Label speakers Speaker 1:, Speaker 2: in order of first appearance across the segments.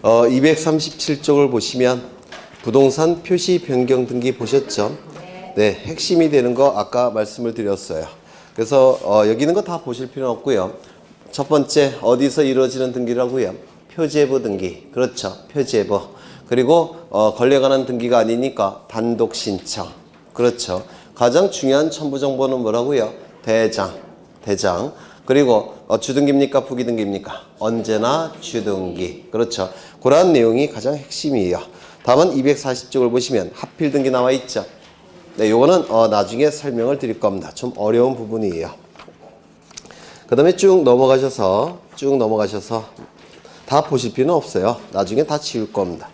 Speaker 1: 237쪽을 보시면 부동산 표시 변경 등기 보셨죠? 네, 핵심이 되는 거 아까 말씀을 드렸어요. 그래서 여기 있는 거 다 보실 필요는 없고요. 첫 번째, 어디서 이루어지는 등기라고요? 표제부 등기. 그렇죠. 표제부. 그리고 권리에 관한 등기가 아니니까 단독 신청. 그렇죠. 가장 중요한 첨부 정보는 뭐라고요? 대장. 그리고 주등기입니까? 부기등기입니까? 언제나 주등기. 그렇죠. 그러한 내용이 가장 핵심이에요. 다음은 240쪽을 보시면 하필 등기 나와 있죠. 네, 요거는 나중에 설명을 드릴 겁니다. 좀 어려운 부분이에요. 그 다음에 쭉 넘어가셔서 다 보실 필요는 없어요. 나중에 다 지울 겁니다.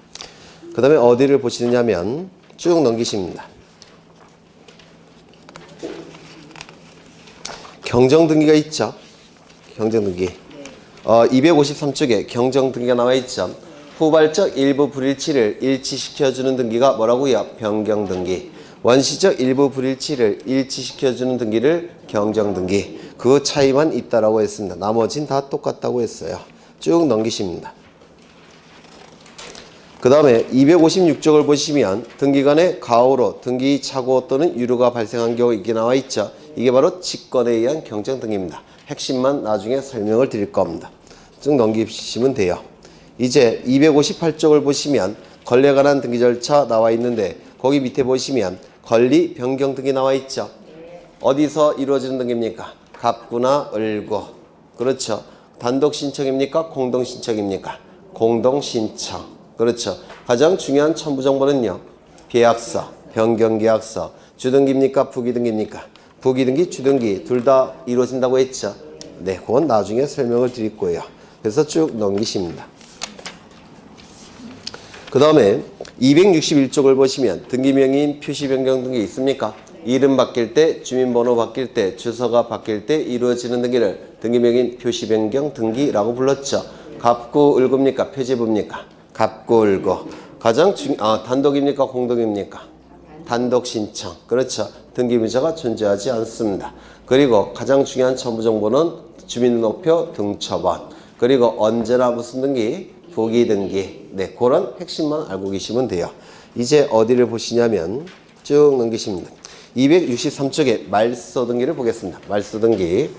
Speaker 1: 그 다음에 어디를 보시느냐면 쭉 넘기십니다. 경정등기가 있죠. 경정등기. 253쪽에 경정등기가 나와 있죠. 후발적 일부 불일치를 일치시켜주는 등기가 뭐라고요? 변경등기. 원시적 일부 불일치를 일치시켜주는 등기를 경정등기. 그 차이만 있다라고 했습니다. 나머진 다 똑같다고 했어요. 쭉 넘기십니다. 그 다음에 256쪽을 보시면 등기간의 가오로 등기 착오 또는 유료가 발생한 경우 이게 나와 있죠. 이게 바로 직권에 의한 경정등기입니다. 핵심만 나중에 설명을 드릴 겁니다. 쭉 넘기시면 돼요. 이제 258쪽을 보시면 권리에 관한 등기 절차 나와 있는데 거기 밑에 보시면 권리 변경 등기 나와 있죠. 어디서 이루어지는 등기입니까? 갑구나 을구. 그렇죠. 단독 신청입니까? 공동 신청입니까? 공동 신청. 그렇죠. 가장 중요한 첨부 정보는요. 계약서, 변경계약서. 주등기입니까? 부기등기입니까? 부기등기, 주등기 둘 다 이루어진다고 했죠. 네, 그건 나중에 설명을 드릴 거예요. 그래서 쭉 넘기십니다. 그 다음에 261쪽을 보시면 등기명의인 표시 변경 등기 있습니까? 이름 바뀔 때, 주민번호 바뀔 때, 주소가 바뀔 때 이루어지는 등기를 등기명의인 표시 변경 등기라고 불렀죠. 갑구, 을구입니까? 표제부입니까? 갑구, 을구. 가장 단독입니까? 공동입니까? 단독 신청. 그렇죠. 등기부자가 존재하지 않습니다. 그리고 가장 중요한 첨부 정보는 주민등록표 등초번. 그리고 언제나 무슨 등기? 부기등기. 네, 그런 핵심만 알고 계시면 돼요. 이제 어디를 보시냐면 쭉 넘기십니다. 263쪽에 말소 등기를 보겠습니다. 말소 등기.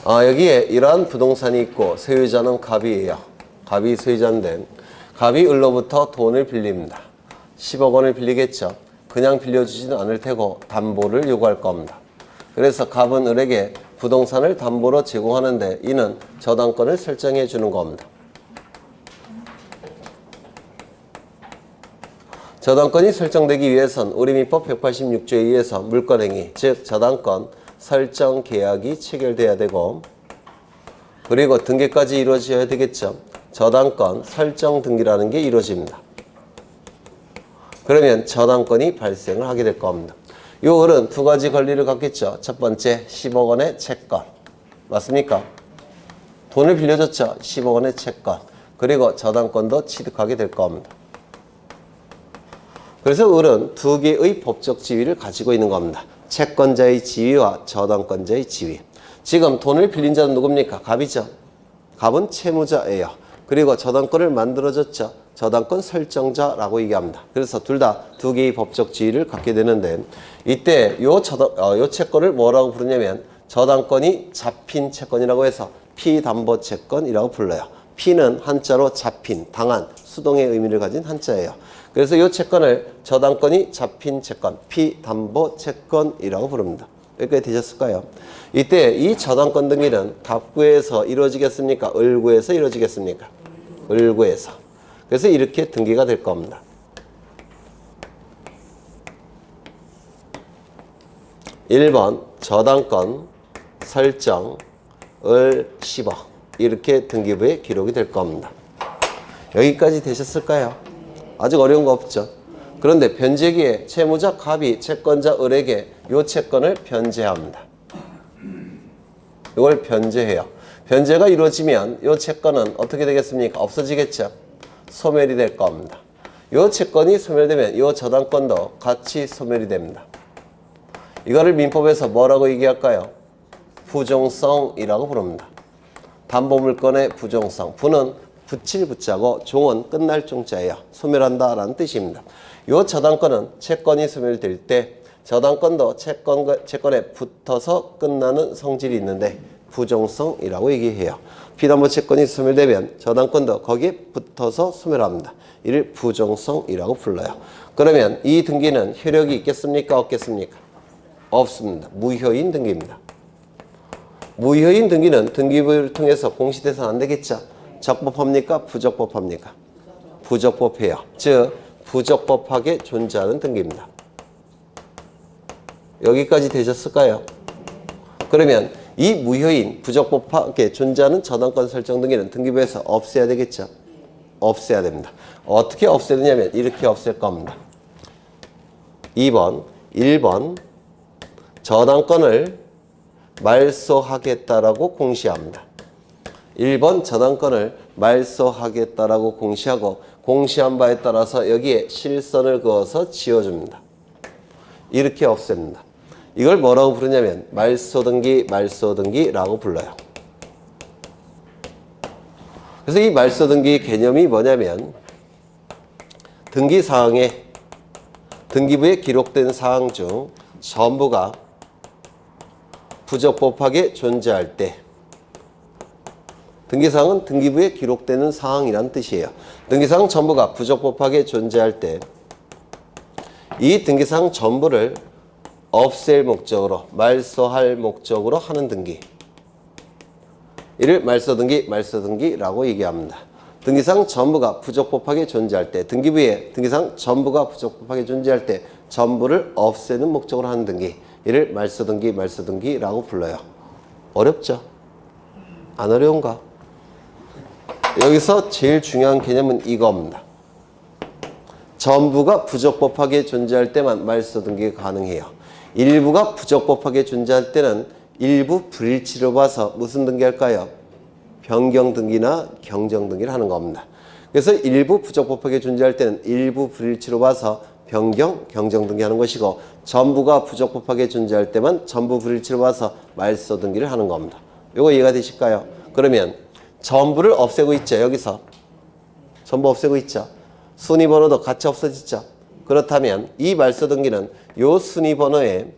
Speaker 1: 여기에 이러한 부동산이 있고 소유자는 갑이에요. 갑이 소유자인데 갑이 을로부터 돈을 빌립니다. 10억 원을 빌리겠죠. 그냥 빌려주지는 않을 테고 담보를 요구할 겁니다. 그래서 갑은 을에게 부동산을 담보로 제공하는데 이는 저당권을 설정해 주는 겁니다. 저당권이 설정되기 위해선 우리민법 186조에 의해서 물권행위, 즉 저당권 설정 계약이 체결돼야 되고 그리고 등기까지 이루어져야 되겠죠. 저당권 설정 등기라는 게 이루어집니다. 그러면 저당권이 발생을 하게 될 겁니다. 요 을은 두 가지 권리를 갖겠죠. 첫 번째 10억 원의 채권. 맞습니까? 돈을 빌려줬죠. 10억 원의 채권. 그리고 저당권도 취득하게 될 겁니다. 그래서 을은 두 개의 법적 지위를 가지고 있는 겁니다. 채권자의 지위와 저당권자의 지위. 지금 돈을 빌린 자는 누굽니까? 갑이죠. 갑은 채무자예요. 그리고 저당권을 만들어줬죠. 저당권 설정자라고 얘기합니다. 그래서 둘 다 두 개의 법적 지위를 갖게 되는데 이때 요 채권을 뭐라고 부르냐면 저당권이 잡힌 채권이라고 해서 피담보채권이라고 불러요. 피는 한자로 잡힌, 당한, 수동의 의미를 가진 한자예요. 그래서 이 채권을 저당권이 잡힌 채권, 피담보채권이라고 부릅니다. 여기까지 되셨을까요? 이때 이 저당권 등기는 갑구에서 이루어지겠습니까? 을구에서 이루어지겠습니까? 을구에서. 그래서 이렇게 등기가 될 겁니다. 1번 저당권 설정 을 10억 이렇게 등기부에 기록이 될 겁니다. 여기까지 되셨을까요? 아직 어려운 거 없죠? 그런데 변제기에 채무자 갑이 채권자 을에게 이 채권을 변제합니다. 이걸 변제해요. 변제가 이루어지면 이 채권은 어떻게 되겠습니까? 없어지겠죠? 소멸이 될 겁니다. 이 채권이 소멸되면 이 저당권도 같이 소멸이 됩니다. 이거를 민법에서 뭐라고 얘기할까요? 부종성이라고 부릅니다. 담보물건의 부종성. 부는 붙일 부자고 종은 끝날 종자예요. 소멸한다 라는 뜻입니다. 요 저당권은 채권이 소멸될 때 저당권도 채권에 붙어서 끝나는 성질이 있는데 부종성이라고 얘기해요. 피담보 채권이 소멸되면 저당권도 거기에 붙어서 소멸합니다. 이를 부종성이라고 불러요. 그러면 이 등기는 효력이 있겠습니까? 없겠습니까? 없습니다. 무효인 등기입니다. 무효인 등기는 등기부를 통해서 공시돼서는 안 되겠죠? 적법합니까? 부적법합니까? 부적법해요. 즉 부적법하게 존재하는 등기입니다. 여기까지 되셨을까요? 그러면 이 무효인 부적법하게 존재하는 저당권 설정 등기는 등기부에서 없애야 되겠죠? 없애야 됩니다. 어떻게 없애느냐면 이렇게 없앨 겁니다. 2번, 1번 저당권을 말소하겠다라고 공시합니다. 1번 저당권을 말소하겠다라고 공시하고 공시한 바에 따라서 여기에 실선을 그어서 지워줍니다. 이렇게 없앱니다. 이걸 뭐라고 부르냐면 말소등기, 말소등기라고 불러요. 그래서 이 말소등기 개념이 뭐냐면 등기사항에 등기부에 기록된 사항 중 전부가 부적법하게 존재할 때 등기사항은 등기부에 기록되는 사항이란 뜻이에요. 등기사항 전부가 부적법하게 존재할 때 이 등기사항 전부를 없앨 목적으로 말소할 목적으로 하는 등기 이를 말소등기, 말소등기라고 얘기합니다. 등기사항 전부가 부적법하게 존재할 때 등기부에 등기사항 전부가 부적법하게 존재할 때 전부를 없애는 목적으로 하는 등기 이를 말소등기, 말소등기라고 불러요. 어렵죠? 안 어려운가? 여기서 제일 중요한 개념은 이겁니다. 전부가 부적법하게 존재할 때만 말소등기가 가능해요. 일부가 부적법하게 존재할 때는 일부 불일치로 봐서 무슨 등기할까요? 변경등기나 경정등기를 하는 겁니다. 그래서 일부 부적법하게 존재할 때는 일부 불일치로 봐서 변경, 경정등기 하는 것이고 전부가 부적법하게 존재할 때만 전부 불일치로 봐서 말소등기를 하는 겁니다. 이거 이해가 되실까요? 그러면 전부를 없애고 있죠. 여기서 전부 없애고 있죠. 순위번호도 같이 없어지죠. 그렇다면 이 말소등기는 요 순위번호에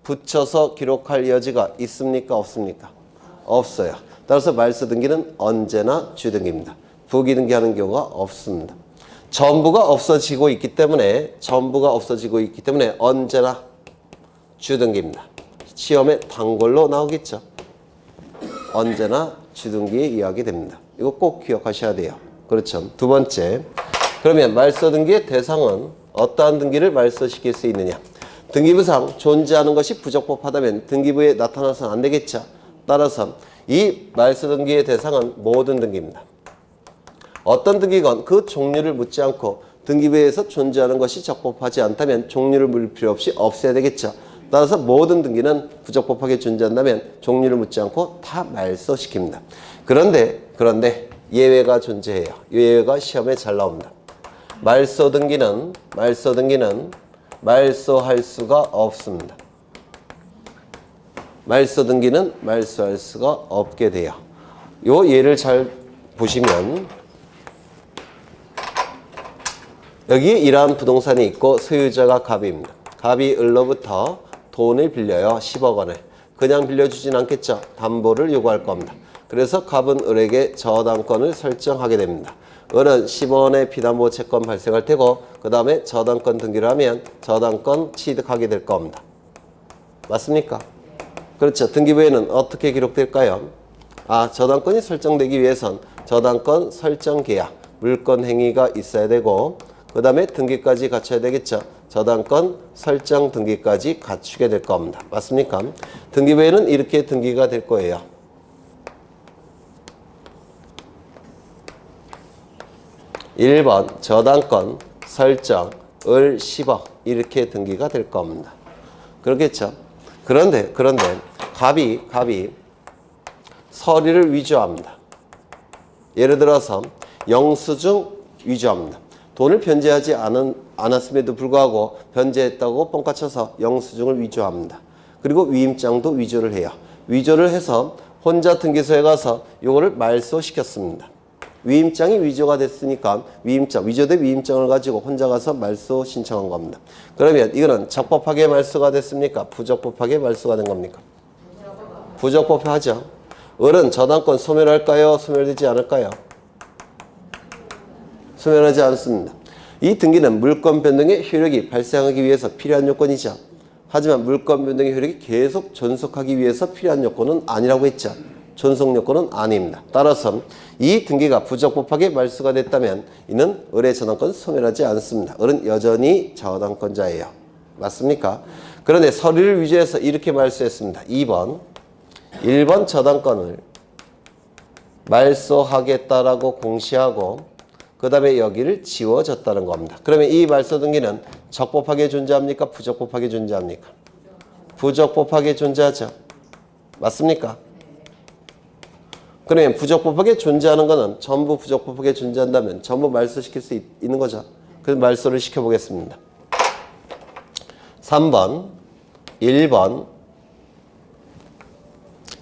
Speaker 1: 붙여서 기록할 여지가 있습니까? 없습니까? 없어요. 따라서 말소등기는 언제나 주등기입니다. 부기등기하는 경우가 없습니다. 전부가 없어지고 있기 때문에 언제나 주등기입니다. 시험에 단골로 나오겠죠. 언제나 주등기에 의하게 됩니다. 이거 꼭 기억하셔야 돼요. 그렇죠. 두 번째, 그러면 말소등기의 대상은 어떠한 등기를 말소시킬 수 있느냐? 등기부상 존재하는 것이 부적법하다면 등기부에 나타나서는 안 되겠죠. 따라서 이 말소등기의 대상은 모든 등기입니다. 어떤 등기건 그 종류를 묻지 않고 등기부에서 존재하는 것이 적법하지 않다면 종류를 물 필요 없이 없애야 되겠죠. 따라서 모든 등기는 부적법하게 존재한다면 종류를 묻지 않고 다 말소시킵니다. 그런데 예외가 존재해요. 예외가 시험에 잘 나옵니다. 말소등기는 말소할 수가 없습니다. 말소등기는 말소할 수가 없게 돼요. 요 예를 잘 보시면 여기에 이러한 부동산이 있고 소유자가 갑입니다. 갑이 을로부터 돈을 빌려요. 10억 원을. 그냥 빌려주진 않겠죠. 담보를 요구할 겁니다. 그래서 갑은 을에게 저당권을 설정하게 됩니다. 을은 10억 원의 피담보 채권 발생할 테고 그 다음에 저당권 등기를 하면 저당권 취득하게 될 겁니다. 맞습니까? 그렇죠. 등기부에는 어떻게 기록될까요? 저당권이 설정되기 위해선 저당권 설정 계약, 물권 행위가 있어야 되고 그 다음에 등기까지 갖춰야 되겠죠. 저당권 설정 등기까지 갖추게 될 겁니다. 맞습니까? 등기부에는 이렇게 등기가 될 거예요. 1번 저당권 설정 을 10억 이렇게 등기가 될 겁니다. 그렇겠죠? 그런데 갑이 서류를 위조합니다. 예를 들어서 영수증 위조합니다. 돈을 변제하지 않았음에도 불구하고 변제했다고 뻥까쳐서 영수증을 위조합니다. 그리고 위임장도 위조를 해요. 위조를 해서 혼자 등기소에 가서 요거를 말소시켰습니다. 위임장이 위조가 됐으니까 위임장, 위조된 위임장을 가지고 혼자 가서 말소 신청한 겁니다. 그러면 이거는 적법하게 말소가 됐습니까? 부적법하게 말소가 된 겁니까? 부적법하죠. 을은 저당권 소멸할까요? 소멸되지 않을까요? 소멸하지 않습니다. 이 등기는 물권 변동의 효력이 발생하기 위해서 필요한 요건이죠. 하지만 물권 변동의 효력이 계속 존속하기 위해서 필요한 요건은 아니라고 했죠. 존속 요건은 아닙니다. 따라서 이 등기가 부적법하게 말소가 됐다면 이는 을의 저당권 소멸하지 않습니다. 을은 여전히 저당권자예요. 맞습니까? 그런데 서류를 위조해서 이렇게 말소했습니다. 2번 1번 저당권을 말소하겠다라고 공시하고 그 다음에 여기를 지워졌다는 겁니다. 그러면 이 말소 등기는 적법하게 존재합니까? 부적법하게 존재합니까? 부적법하게 존재하죠. 맞습니까? 그러면 부적법하게 존재하는 것은 전부 부적법하게 존재한다면 전부 말소시킬 수 있는 거죠. 그래서 말소를 시켜보겠습니다. 3번, 1번,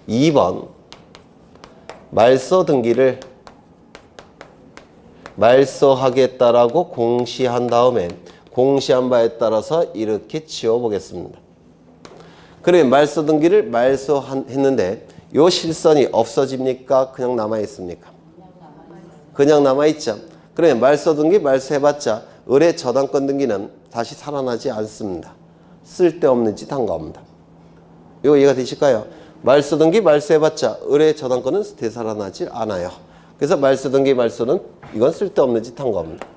Speaker 1: 2번 말소 등기를 말소하겠다라고 공시한 다음에 공시한 바에 따라서 이렇게 지워보겠습니다. 그러면 말소 등기를 말소했는데 요 실선이 없어집니까? 그냥 남아있습니까? 그냥 남아있죠. 그러면 말소 등기 말소해봤자 을의 저당권 등기는 다시 살아나지 않습니다. 쓸데없는 짓 한 겁니다. 이거 이해가 되실까요? 말소 등기 말소해봤자 을의 저당권은 되살아나지 않아요. 그래서 말소 등기 말소는 이건 쓸데없는 짓 한 겁니다.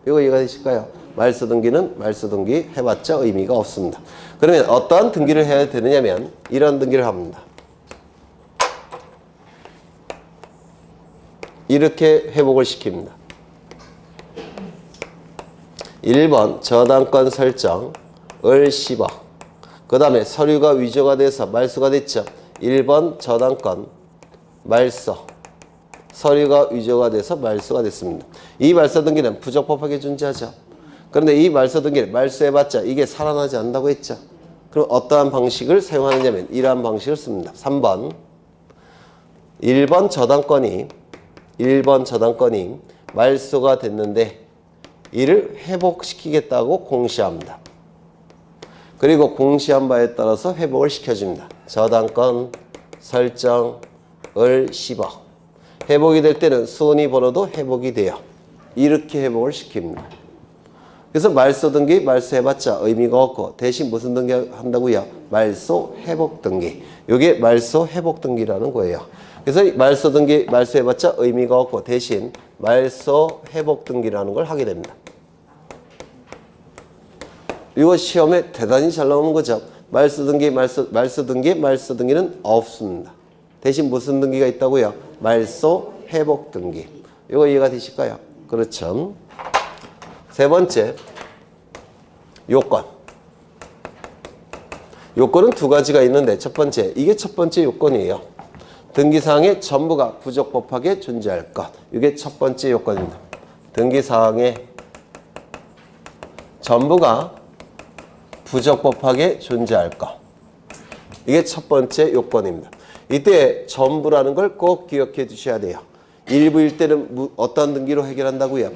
Speaker 1: 이거 이해가 되실까요? 말소 등기는 말소 등기 해봤자 의미가 없습니다. 그러면 어떠한 등기를 해야 되느냐면 이런 등기를 합니다. 이렇게 회복을 시킵니다. 1번 저당권 설정 을 10억. 그 다음에 서류가 위조가 돼서 말소가 됐죠. 1번 저당권 말소. 서류가 위조가 돼서 말소가 됐습니다. 이 말소 등기는 부적법하게 존재하죠. 그런데 이 말소 등기를 말소해봤자 이게 살아나지 않는다고 했죠. 그럼 어떠한 방식을 사용하느냐면 이러한 방식을 씁니다. 3번 1번 저당권이 말소가 됐는데 이를 회복시키겠다고 공시합니다. 그리고 공시한 바에 따라서 회복을 시켜줍니다. 저당권 설정 을 10억. 회복이 될 때는 순위 번호도 회복이 돼요. 이렇게 회복을 시킵니다. 그래서 말소 등기 말소해봤자 의미가 없고 대신 무슨 등기 한다고요? 말소 회복 등기. 이게 말소 회복 등기라는 거예요. 그래서 말소 등기 말소해봤자 의미가 없고 대신 말소 회복 등기라는 걸 하게 됩니다. 이거 시험에 대단히 잘 나오는 거죠. 말소 등기는 없습니다. 대신 무슨 등기가 있다고요? 말소 회복 등기. 이거 이해가 되실까요? 그렇죠. 세 번째 요건. 요건은 두 가지가 있는데 첫 번째, 이게 첫 번째 요건이에요. 등기사항에 전부가 부적법하게 존재할 것. 이게 첫 번째 요건입니다. 등기사항에 전부가 부적법하게 존재할 것. 이게 첫 번째 요건입니다. 이때 전부라는 걸 꼭 기억해 두셔야 돼요. 일부일 때는 어떤 등기로 해결한다고요?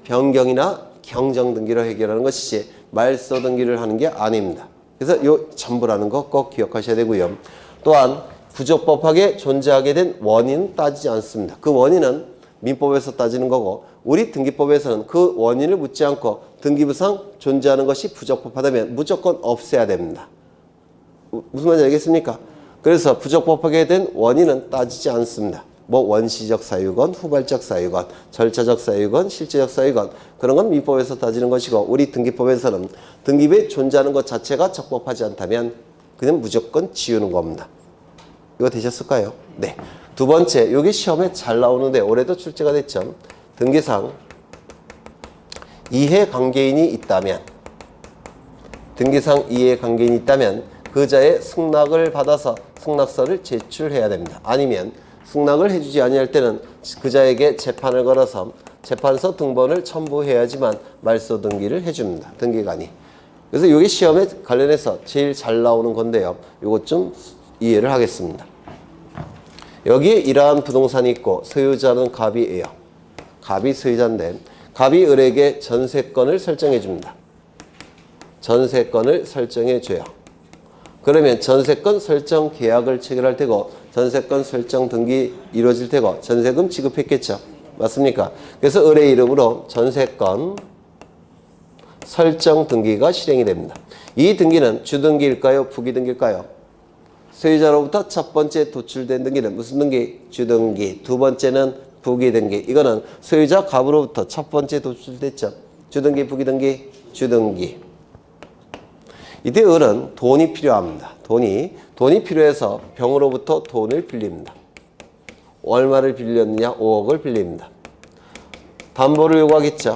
Speaker 1: 변경이나 경정 등기로 해결하는 것이지 말소 등기를 하는 게 아닙니다. 그래서 요 전부라는 거 꼭 기억하셔야 되고요. 또한 부적법하게 존재하게 된 원인은 따지지 않습니다. 그 원인은 민법에서 따지는 거고 우리 등기법에서는 그 원인을 묻지 않고 등기부상 존재하는 것이 부적법하다면 무조건 없애야 됩니다. 무슨 말인지 알겠습니까? 그래서 부적법하게 된 원인은 따지지 않습니다. 뭐 원시적 사유건, 후발적 사유건, 절차적 사유건, 실제적 사유건 그런 건 민법에서 따지는 것이고 우리 등기법에서는 등기부에 존재하는 것 자체가 적법하지 않다면 그냥 무조건 지우는 겁니다. 이거 되셨을까요? 네. 두 번째, 여기 시험에 잘 나오는데 올해도 출제가 됐죠. 등기상 이해관계인이 있다면 등기상 이해관계인이 있다면 그자의 승낙을 받아서 승낙서를 제출해야 됩니다. 아니면 승낙을 해주지 아니할 때는 그자에게 재판을 걸어서 재판서 등본을 첨부해야지만 말소 등기를 해줍니다. 등기관이. 그래서 이게 시험에 관련해서 제일 잘 나오는 건데요. 이것 좀 이해를 하겠습니다. 여기에 이러한 부동산이 있고 소유자는 갑이에요. 갑이 소유자인데 갑이 을에게 전세권을 설정해 줍니다. 전세권을 설정해 줘요. 그러면 전세권 설정 계약을 체결할 테고 전세권 설정 등기 이루어질 테고 전세금 지급했겠죠. 맞습니까? 그래서 을의 이름으로 전세권 설정 등기가 실행이 됩니다. 이 등기는 주등기일까요? 부기등기일까요? 소유자로부터 첫 번째 도출된 등기는 무슨 등기? 주등기. 두 번째는 부기등기. 이거는 소유자 갑으로부터 첫 번째 도출됐죠. 주등기, 부기등기, 주등기. 이때 을은 돈이 필요합니다. 돈이 필요해서 병으로부터 돈을 빌립니다. 얼마를 빌렸느냐? 5억을 빌립니다. 담보를 요구하겠죠.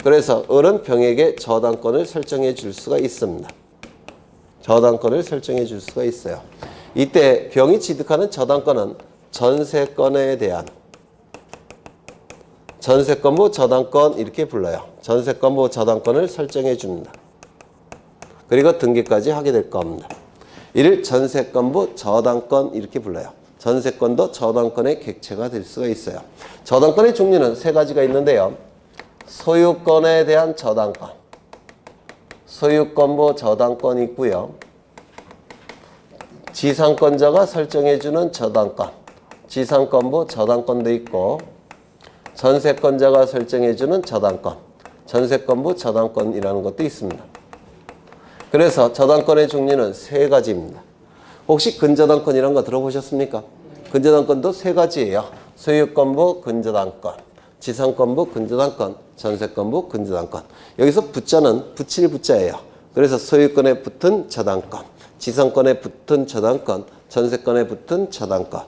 Speaker 1: 그래서 을은 병에게 저당권을 설정해 줄 수가 있습니다. 저당권을 설정해 줄 수가 있어요. 이때 병이 취득하는 저당권은 전세권에 대한 전세권부 저당권 이렇게 불러요. 전세권부 저당권을 설정해 줍니다. 그리고 등기까지 하게 될 겁니다. 이를 전세권부 저당권 이렇게 불러요. 전세권도 저당권의 객체가 될 수가 있어요. 저당권의 종류는 세 가지가 있는데요. 소유권에 대한 저당권, 소유권부 저당권이 있고요. 지상권자가 설정해주는 저당권, 지상권부 저당권도 있고 전세권자가 설정해주는 저당권, 전세권부 저당권이라는 것도 있습니다. 그래서 저당권의 종류는 세 가지입니다. 혹시 근저당권이라는 거 들어보셨습니까? 근저당권도 세 가지예요. 소유권부 근저당권, 지상권부 근저당권, 전세권부 근저당권. 여기서 붙자는 붙일 붙자예요. 그래서 소유권에 붙은 저당권, 지상권에 붙은 저당권, 전세권에 붙은 저당권.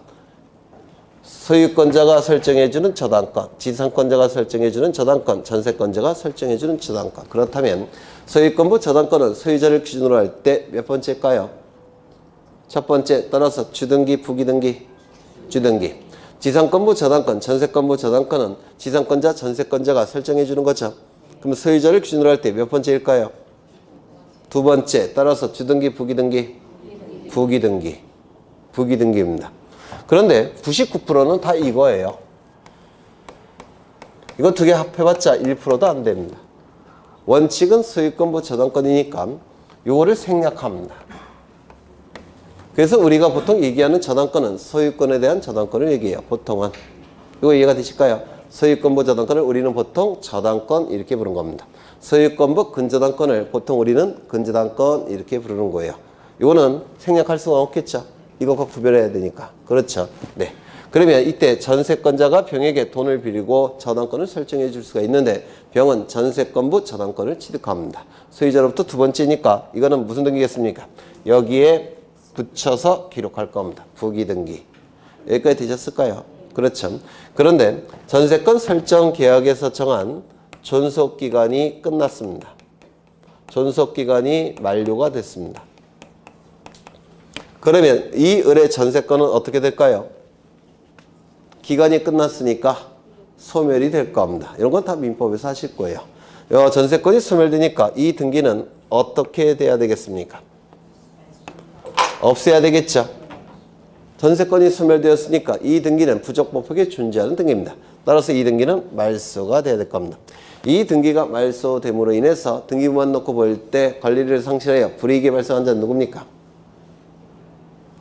Speaker 1: 소유권자가 설정해주는 저당권, 지상권자가 설정해주는 저당권, 전세권자가 설정해주는 저당권. 그렇다면 소유권부 저당권은 소유자를 기준으로 할 때 몇 번째일까요? 첫 번째, 따라서 주등기, 부기등기, 주등기. 지상권부 저당권, 전세권부 저당권은 지상권자, 전세권자가 설정해 주는 거죠. 그럼 소유자를 기준으로 할 때 몇 번째일까요? 두 번째, 따라서 주등기, 부기등기, 부기등기, 부기등기입니다. 그런데 99%는 다 이거예요. 이거 두 개 합해봤자 1%도 안 됩니다. 원칙은 소유권부 저당권이니까 요거를 생략합니다. 그래서 우리가 보통 얘기하는 저당권은 소유권에 대한 저당권을 얘기해요. 보통은. 이거 이해가 되실까요? 소유권부 저당권을 우리는 보통 저당권 이렇게 부르는 겁니다. 소유권부 근저당권을 보통 우리는 근저당권 이렇게 부르는 거예요. 이거는 생략할 수가 없겠죠. 이것과 구별해야 되니까. 그렇죠. 네. 그러면 이때 전세권자가 병에게 돈을 빌리고 저당권을 설정해 줄 수가 있는데 병은 전세권부 저당권을 취득합니다. 소유자로부터 두 번째니까 이거는 무슨 등기겠습니까? 여기에 붙여서 기록할 겁니다. 부기등기. 여기까지 되셨을까요? 그렇죠. 그런데 전세권 설정 계약에서 정한 존속기간이 끝났습니다. 존속기간이 만료가 됐습니다. 그러면 이 을의 전세권은 어떻게 될까요? 기간이 끝났으니까 소멸이 될 겁니다. 이런 건 다 민법에서 하실 거예요. 전세권이 소멸되니까 이 등기는 어떻게 돼야 되겠습니까? 없애야 되겠죠. 전세권이 소멸되었으니까 이 등기는 부적법하게 존재하는 등기입니다. 따라서 이 등기는 말소가 돼야 될 겁니다. 이 등기가 말소됨으로 인해서 등기부만 놓고 볼 때 권리를 상실하여 불이익이 발생한 자는 누굽니까?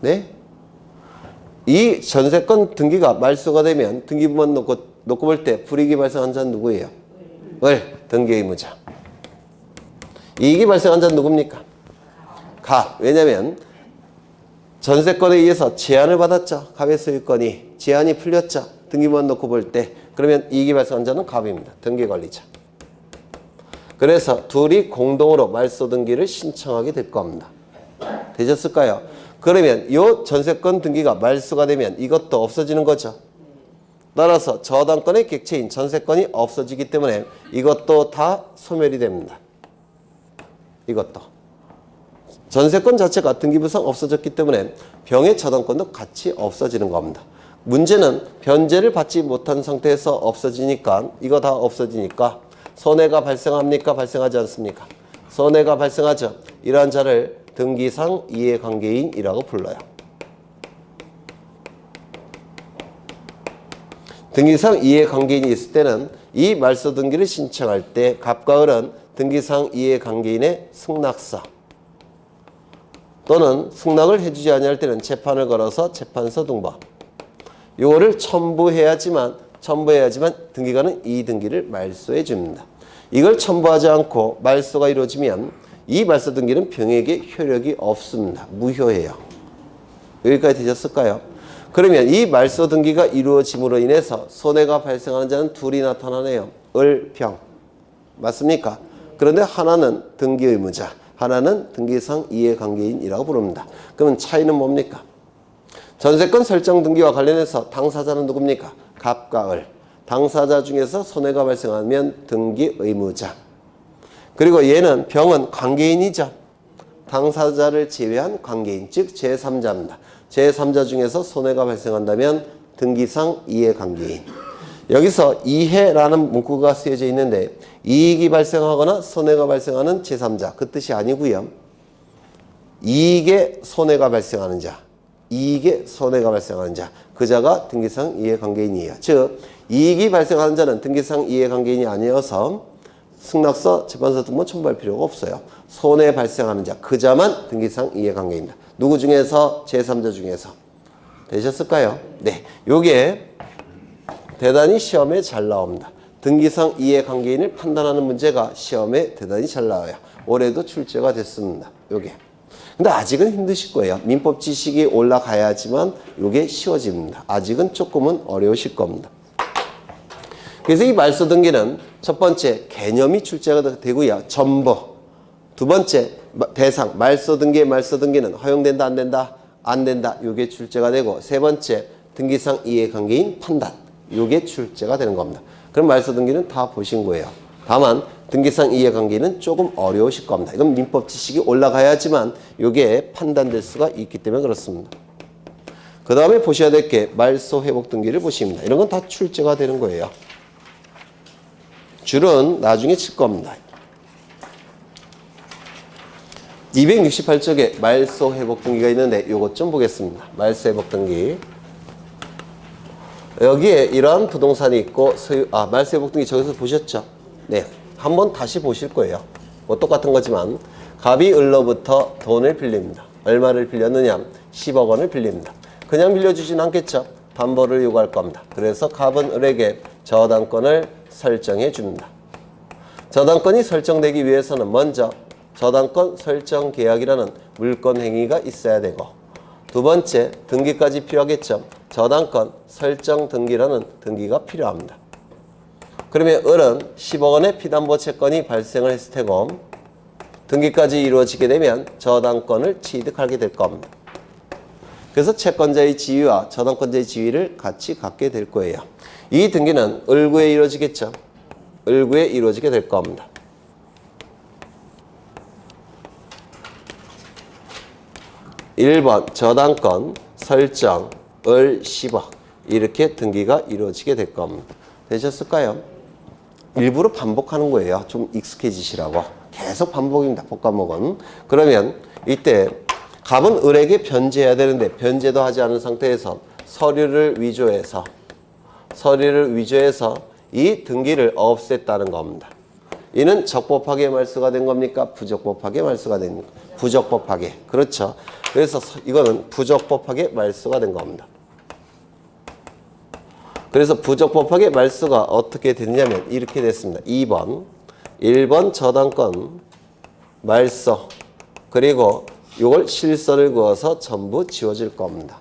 Speaker 1: 네? 이 전세권 등기가 말소가 되면 등기부만 놓고 볼 때 불이익이 발생한 자는 누구예요? 등기의무자. 이익이 발생한 자는 누굽니까? 왜냐면 전세권에 의해서 제한을 받았죠. 갑의 소유권이. 제한이 풀렸죠. 등기부만 놓고 볼 때. 그러면 이익이 발생한 자는 갑입니다. 등기관리자. 그래서 둘이 공동으로 말소 등기를 신청하게 될 겁니다. 되셨을까요? 그러면 이 전세권 등기가 말소가 되면 이것도 없어지는 거죠. 따라서 저당권의 객체인 전세권이 없어지기 때문에 이것도 다 소멸이 됩니다. 이것도. 전세권 자체가 등기부상 없어졌기 때문에 병의 저당권도 같이 없어지는 겁니다. 문제는 변제를 받지 못한 상태에서 없어지니까 이거 다 없어지니까 손해가 발생합니까? 발생하지 않습니까? 손해가 발생하죠. 이러한 자를 등기상 이해관계인이라고 불러요. 등기상 이해관계인이 있을 때는 이 말소 등기를 신청할 때 갑과 을은 등기상 이해관계인의 승낙서 또는 승낙을 해주지 아니할 때는 재판을 걸어서 재판서 등본 요거를 첨부해야지만 등기관은 이 등기를 말소해 줍니다. 이걸 첨부하지 않고 말소가 이루어지면 이 말소 등기는 병에게 효력이 없습니다. 무효해요. 여기까지 되셨을까요? 그러면 이 말소 등기가 이루어짐으로 인해서 손해가 발생하는 자는 둘이 나타나네요. 을, 병. 맞습니까? 그런데 하나는 등기 의무자, 하나는 등기상 이해관계인이라고 부릅니다. 그러면 차이는 뭡니까? 전세권 설정 등기와 관련해서 당사자는 누굽니까? 갑과 을. 당사자 중에서 손해가 발생하면 등기 의무자. 그리고 얘는 병은 관계인이죠. 당사자를 제외한 관계인, 즉 제3자입니다. 제3자 중에서 손해가 발생한다면 등기상 이해관계인. 여기서 이해라는 문구가 쓰여져 있는데 이익이 발생하거나 손해가 발생하는 제3자 그 뜻이 아니고요. 이익에 손해가 발생하는 자, 이익에 손해가 발생하는 자, 그 자가 등기상 이해관계인이에요. 즉 이익이 발생하는 자는 등기상 이해관계인이 아니어서 승낙서, 재판서 등본 첨부할 필요가 없어요. 손해 발생하는 자, 그 자만 등기상 이해관계입니다. 누구 중에서? 제3자 중에서. 되셨을까요? 네. 요게 대단히 시험에 잘 나옵니다. 등기상 이해관계인을 판단하는 문제가 시험에 대단히 잘 나와요. 올해도 출제가 됐습니다. 요게. 근데 아직은 힘드실 거예요. 민법 지식이 올라가야지만 요게 쉬워집니다. 아직은 조금은 어려우실 겁니다. 그래서 이 말소 등기는 첫 번째 개념이 출제가 되고요. 전부. 두 번째 대상 말소 등기는 허용된다 안 된다? 안 된다. 요게 출제가 되고 세 번째 등기상 이해관계인 판단. 요게 출제가 되는 겁니다. 그럼 말소 등기는 다 보신 거예요. 다만 등기상 이해관계는 조금 어려우실 겁니다. 이건 민법 지식이 올라가야지만 요게 판단될 수가 있기 때문에 그렇습니다. 그 다음에 보셔야 될 게 말소 회복 등기를 보십니다. 이런 건 다 출제가 되는 거예요. 줄은 나중에 칠 겁니다. 268쪽에 말소 회복 등기가 있는데 요것 좀 보겠습니다. 말소 회복 등기. 여기에 이러한 부동산이 있고 말소 회복 등기 저기서 보셨죠? 네. 한번 다시 보실 거예요. 뭐 똑같은 거지만 갑이 을로부터 돈을 빌립니다. 얼마를 빌렸느냐? 10억 원을 빌립니다. 그냥 빌려주진 않겠죠? 담보를 요구할 겁니다. 그래서 갑은 을에게 저당권을 설정해 줍니다. 저당권이 설정되기 위해서는 먼저 저당권 설정 계약이라는 물권 행위가 있어야 되고 두 번째 등기까지 필요하겠죠. 저당권 설정 등기라는 등기가 필요합니다. 그러면 을은 10억 원의 피담보 채권이 발생을 했을 테고 등기까지 이루어지게 되면 저당권을 취득하게 될 겁니다. 그래서 채권자의 지위와 저당권자의 지위를 같이 갖게 될 거예요. 이 등기는 을구에 이루어지겠죠. 을구에 이루어지게 될 겁니다. 1번 저당권 설정 을 10억 이렇게 등기가 이루어지게 될 겁니다. 되셨을까요? 일부러 반복하는 거예요. 좀 익숙해지시라고. 계속 반복입니다. 복과목은. 그러면 이때 갑은 을에게 변제해야 되는데 변제도 하지 않은 상태에서 서류를 위조해서 이 등기를 없앴다는 겁니다. 이는 적법하게 말소가 된 겁니까? 부적법하게 말소가 된 겁니까? 부적법하게. 그렇죠. 그래서 이거는 부적법하게 말소가 된 겁니다. 그래서 부적법하게 말소가 어떻게 됐냐면 이렇게 됐습니다. 2번 1번 저당권 말소 그리고 이걸 실서를 그어서 전부 지워질 겁니다.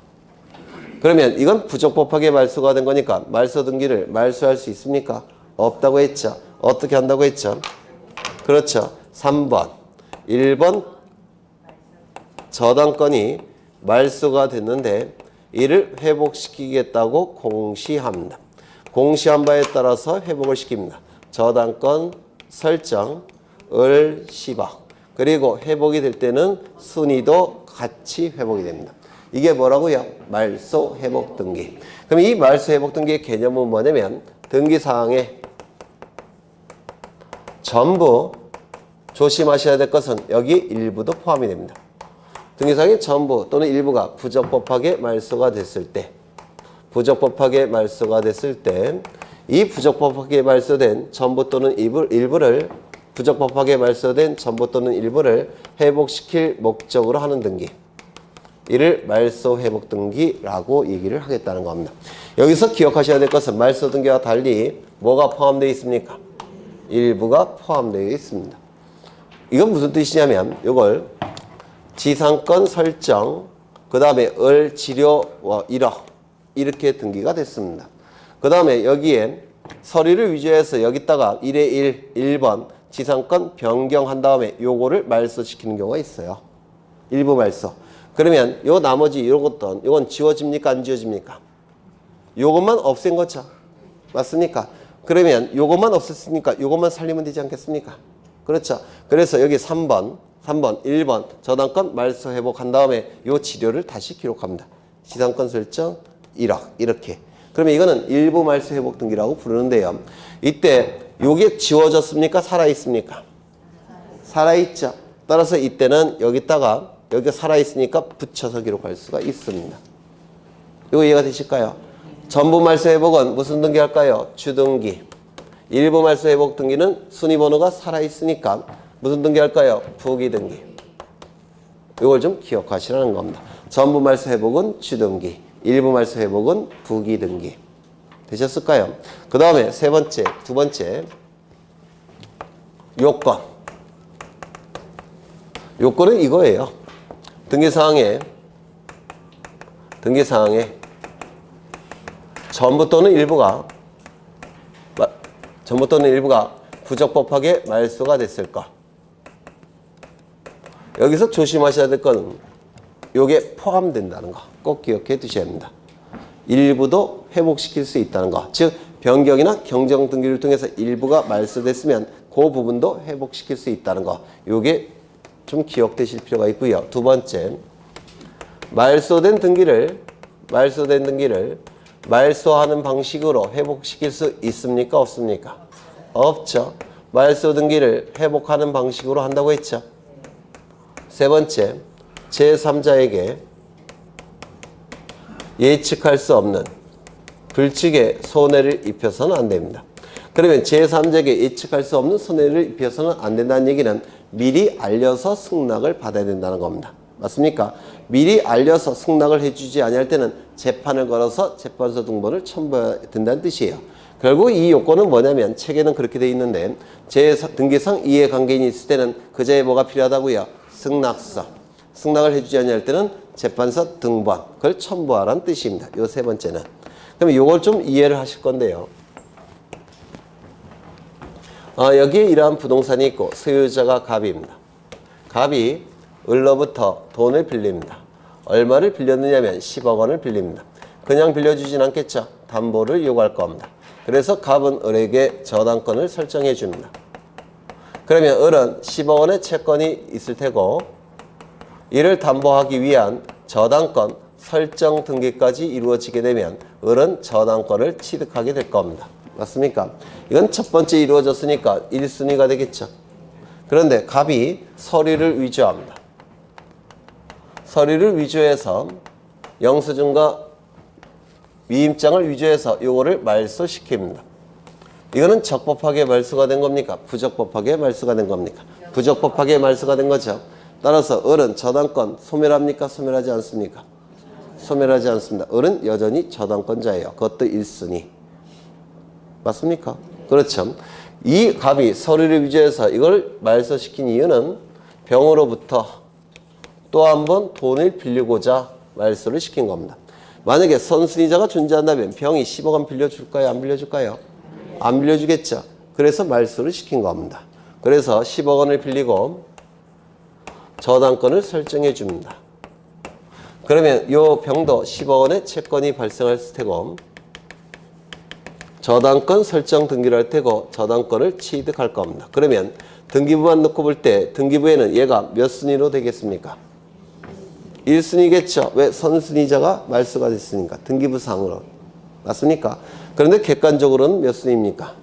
Speaker 1: 그러면 이건 부적법하게 말소가 된 거니까 말소 등기를 말소할 수 있습니까? 없다고 했죠. 어떻게 한다고 했죠? 그렇죠. 3번 1번 저당권이 말소가 됐는데 이를 회복시키겠다고 공시합니다. 공시한 바에 따라서 회복을 시킵니다. 저당권 설정 을 10억 그리고 회복이 될 때는 순위도 같이 회복이 됩니다. 이게 뭐라고요? 말소 회복 등기. 그럼 이 말소 회복 등기의 개념은 뭐냐면 등기사항에 전부 조심하셔야 될 것은 여기 일부도 포함이 됩니다. 등기사항의 전부 또는 일부가 부적법하게 말소가 됐을 때 부적법하게 말소가 됐을 때 이 부적법하게 말소된 전부 또는 일부를 부적법하게 말소된 전부 또는 일부를 회복시킬 목적으로 하는 등기. 이를 말소 회복 등기라고 얘기를 하겠다는 겁니다. 여기서 기억하셔야 될 것은 말소 등기와 달리 뭐가 포함되어 있습니까? 일부가 포함되어 있습니다. 이건 무슨 뜻이냐면 이걸 지상권 설정, 그 다음에 을, 지료, 1억 이렇게 등기가 됐습니다. 그 다음에 여기에 서류를 위조해서 여기다가 1의 1번 지상권 변경한 다음에 요거를 말소시키는 경우가 있어요. 일부 말소. 그러면 요 나머지 요건 지워집니까? 안 지워집니까? 요것만 없앤 거죠. 맞습니까? 그러면 요것만 없앴으니까 요것만 살리면 되지 않겠습니까? 그렇죠. 그래서 여기 3번, 1번 저당권 말소 회복한 다음에 요 지료를 다시 기록합니다. 지상권 설정 1억 이렇게. 그러면 이거는 일부 말소 회복 등기라고 부르는데요. 이때 요게 지워졌습니까? 살아있습니까? 살아있죠. 따라서 이때는 여기다가 여기가 살아있으니까 붙여서 기록할 수가 있습니다. 이거 이해가 되실까요? 전부 말소 회복은 무슨 등기 할까요? 주등기. 일부 말소 회복 등기는 순위번호가 살아있으니까 무슨 등기 할까요? 부기등기. 이걸 좀 기억하시라는 겁니다. 전부 말소 회복은 주등기. 일부 말소 회복은 부기등기. 되셨을까요? 그 다음에 두 번째 요건. 요건은 이거예요. 등기사항에 전부 또는 일부가 부적법하게 말소가 됐을 것. 여기서 조심하셔야 될 건 요게 포함된다는 거 꼭 기억해 두셔야 합니다. 일부도 회복시킬 수 있다는 거. 즉 변경이나 경정 등기를 통해서 일부가 말소됐으면 그 부분도 회복시킬 수 있다는 거. 요게 좀 기억되실 필요가 있고요. 두 번째, 말소된 등기를 말소하는 방식으로 회복시킬 수 있습니까? 없습니까? 없죠. 말소 등기를 회복하는 방식으로 한다고 했죠. 세 번째, 제3자에게 예측할 수 없는 불측의 손해를 입혀서는 안 됩니다. 그러면 제3자에게 예측할 수 없는 손해를 입혀서는 안 된다는 얘기는 미리 알려서 승낙을 받아야 된다는 겁니다. 맞습니까? 미리 알려서 승낙을 해주지 아니할 때는 재판을 걸어서 재판소 등본을 첨부해야 된다는 뜻이에요. 결국 이 요건은 뭐냐면 책에는 그렇게 돼 있는데 등기상 이해관계인이 있을 때는 그자의 뭐가 필요하다고요? 승낙서. 승낙을 해주지 아니할 때는 재판서 등본. 그걸 첨부하라는 뜻입니다. 요 세 번째는. 그럼 요걸 좀 이해를 하실 건데요. 여기에 이러한 부동산이 있고 소유자가 갑입니다. 갑이 을로부터 돈을 빌립니다. 얼마를 빌렸느냐면 10억 원을 빌립니다. 그냥 빌려주진 않겠죠. 담보를 요구할 겁니다. 그래서 갑은 을에게 저당권을 설정해 줍니다. 그러면 을은 10억 원의 채권이 있을 테고 이를 담보하기 위한 저당권 설정 등기까지 이루어지게 되면 을은 저당권을 취득하게 될 겁니다. 맞습니까? 이건 첫 번째 이루어졌으니까 1순위가 되겠죠. 그런데 갑이 서류를 위조합니다. 서류를 위조해서 영수증과 위임장을 위조해서 요거를 말소시킵니다. 이거는 적법하게 말소가 된 겁니까? 부적법하게 말소가 된 겁니까? 부적법하게 말소가 된 거죠. 따라서 을은 저당권 소멸합니까? 소멸하지 않습니까? 소멸하지 않습니다. 을은 여전히 저당권자예요. 그것도 1순위. 맞습니까? 그렇죠. 이 갑이 서류를 위조해서 이걸 말소시킨 이유는 병으로부터 또 한 번 돈을 빌리고자 말소를 시킨 겁니다. 만약에 선순위자가 존재한다면 병이 10억 원 빌려줄까요? 안 빌려줄까요? 안 빌려주겠죠. 그래서 말소를 시킨 겁니다. 그래서 10억 원을 빌리고 저당권을 설정해 줍니다. 그러면 이 병도 10억 원의 채권이 발생할 테고 저당권 설정 등기를 할 테고 저당권을 취득할 겁니다. 그러면 등기부만 놓고 볼 때 등기부에는 얘가 몇 순위로 되겠습니까? 1순위겠죠. 왜? 선순위자가 말소가 됐으니까. 등기부상으로. 맞습니까? 그런데 객관적으로는 몇 순위입니까?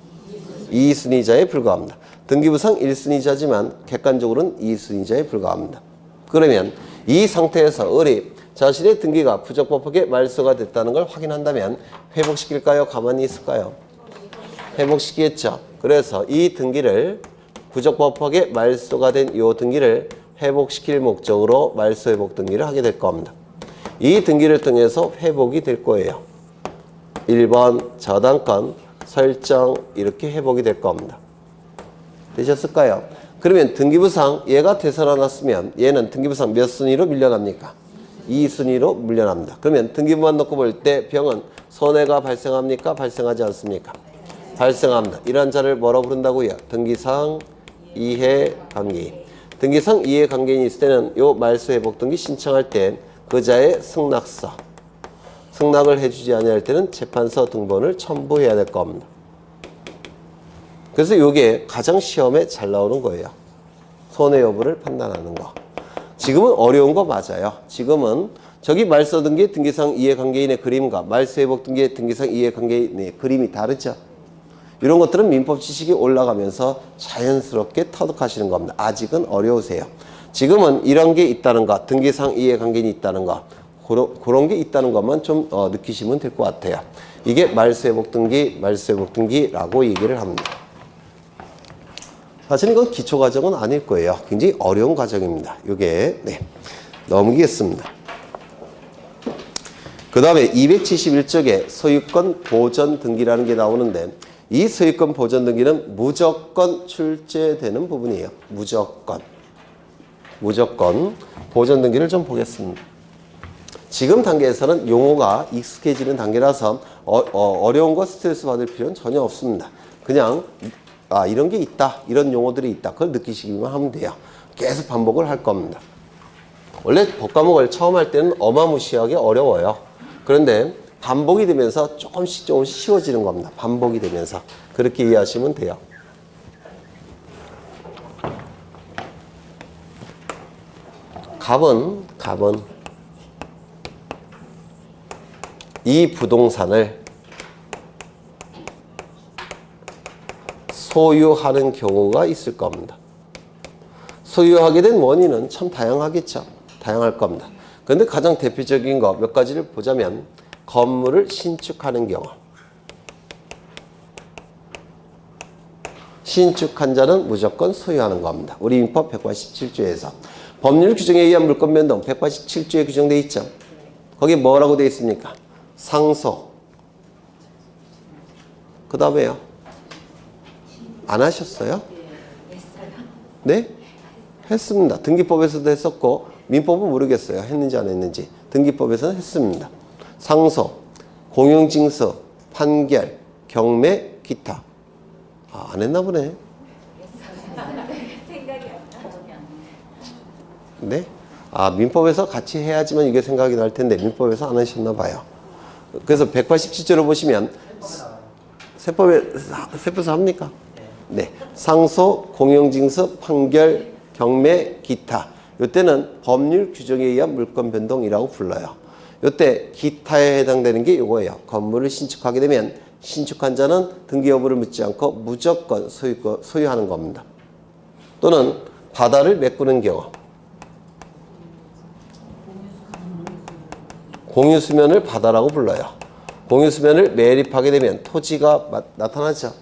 Speaker 1: 2순위자에 불과합니다. 등기부상 1순위자지만 객관적으로는 2순위자에 불과합니다. 그러면 이 상태에서 을이 자신의 등기가 부적법하게 말소가 됐다는 걸 확인한다면 회복시킬까요? 가만히 있을까요? 회복시키겠죠. 그래서 이 등기를 부적법하게 말소가 된 이 등기를 회복시킬 목적으로 말소 회복 등기를 하게 될 겁니다. 이 등기를 통해서 회복이 될 거예요. 1번 저당권 설정 이렇게 회복이 될 겁니다. 되셨을까요? 그러면 등기부상 얘가 되살아났으면 얘는 등기부상 몇 순위로 밀려납니까? 2순위로 밀려납니다. 그러면 등기부만 놓고 볼 때 병은 손해가 발생합니까? 발생하지 않습니까? 발생합니다. 이러한 자를 뭐라고 부른다고요? 등기상 이해관계인. 등기상 이해관계인이 있을 때는 요 말소회복 등기 신청할 때 그 자의 승낙서, 승낙을 해주지 아니할 때는 재판서 등본을 첨부해야 될 겁니다. 그래서 이게 가장 시험에 잘 나오는 거예요. 손해 여부를 판단하는 거. 지금은 어려운 거 맞아요. 지금은 저기 말소 등기 등기상 이해관계인의 그림과 말소회복 등기 등기상 이해관계인의 그림이 다르죠. 이런 것들은 민법 지식이 올라가면서 자연스럽게 터득하시는 겁니다. 아직은 어려우세요. 지금은 이런 게 있다는 거, 등기상 이해관계인이 있다는 거, 그런 게 있다는 것만 좀 느끼시면 될 것 같아요. 이게 말소회복 등기, 말소회복 등기라고 얘기를 합니다. 사실 이건 기초 과정은 아닐 거예요. 굉장히 어려운 과정입니다. 이게 넘기겠습니다. 그 다음에 271쪽에 소유권 보전 등기라는 게 나오는데 이 소유권 보전 등기는 무조건 출제되는 부분이에요. 무조건 보전 등기를 좀 보겠습니다. 지금 단계에서는 용어가 익숙해지는 단계라서 어려운 거 스트레스 받을 필요는 전혀 없습니다. 그냥 이런 게 있다, 이런 용어들이 있다, 그걸 느끼시기만 하면 돼요. 계속 반복을 할 겁니다. 원래 법과목을 처음 할 때는 어마무시하게 어려워요. 그런데 반복이 되면서 조금씩 쉬워지는 겁니다. 반복이 되면서. 그렇게 이해하시면 돼요. 갑은 이 부동산을 소유하는 경우가 있을 겁니다. 소유하게 된 원인은 참 다양하겠죠. 다양할 겁니다. 그런데 가장 대표적인 거 몇 가지를 보자면 건물을 신축하는 경우. 신축한 자는 무조건 소유하는 겁니다. 우리 민법 187조에서. 법률 규정에 의한 물권 변동 187조에 규정되어 있죠. 거기에 뭐라고 되어 있습니까? 상소. 그 다음에요. 안 하셨어요? 네? 했습니다. 등기법에서도 했었고 민법은 모르겠어요. 했는지 안 했는지. 등기법에서는 했습니다. 상소, 공용징수, 판결, 경매, 기타. 안 했나 보네. 네? 민법에서 같이 해야지만 이게 생각이 날 텐데 민법에서 안 하셨나 봐요. 그래서 187조로 보시면 세법에서 합니까? 네. 상소, 공용징수, 판결, 경매, 기타. 이때는 법률 규정에 의한 물권 변동이라고 불러요. 이때 기타에 해당되는 게 이거예요. 건물을 신축하게 되면 신축한 자는 등기 여부를 묻지 않고 무조건 소유하는 겁니다. 또는 바다를 메꾸는 경우. 공유수면을 바다라고 불러요. 공유수면을 매립하게 되면 토지가 나타나죠.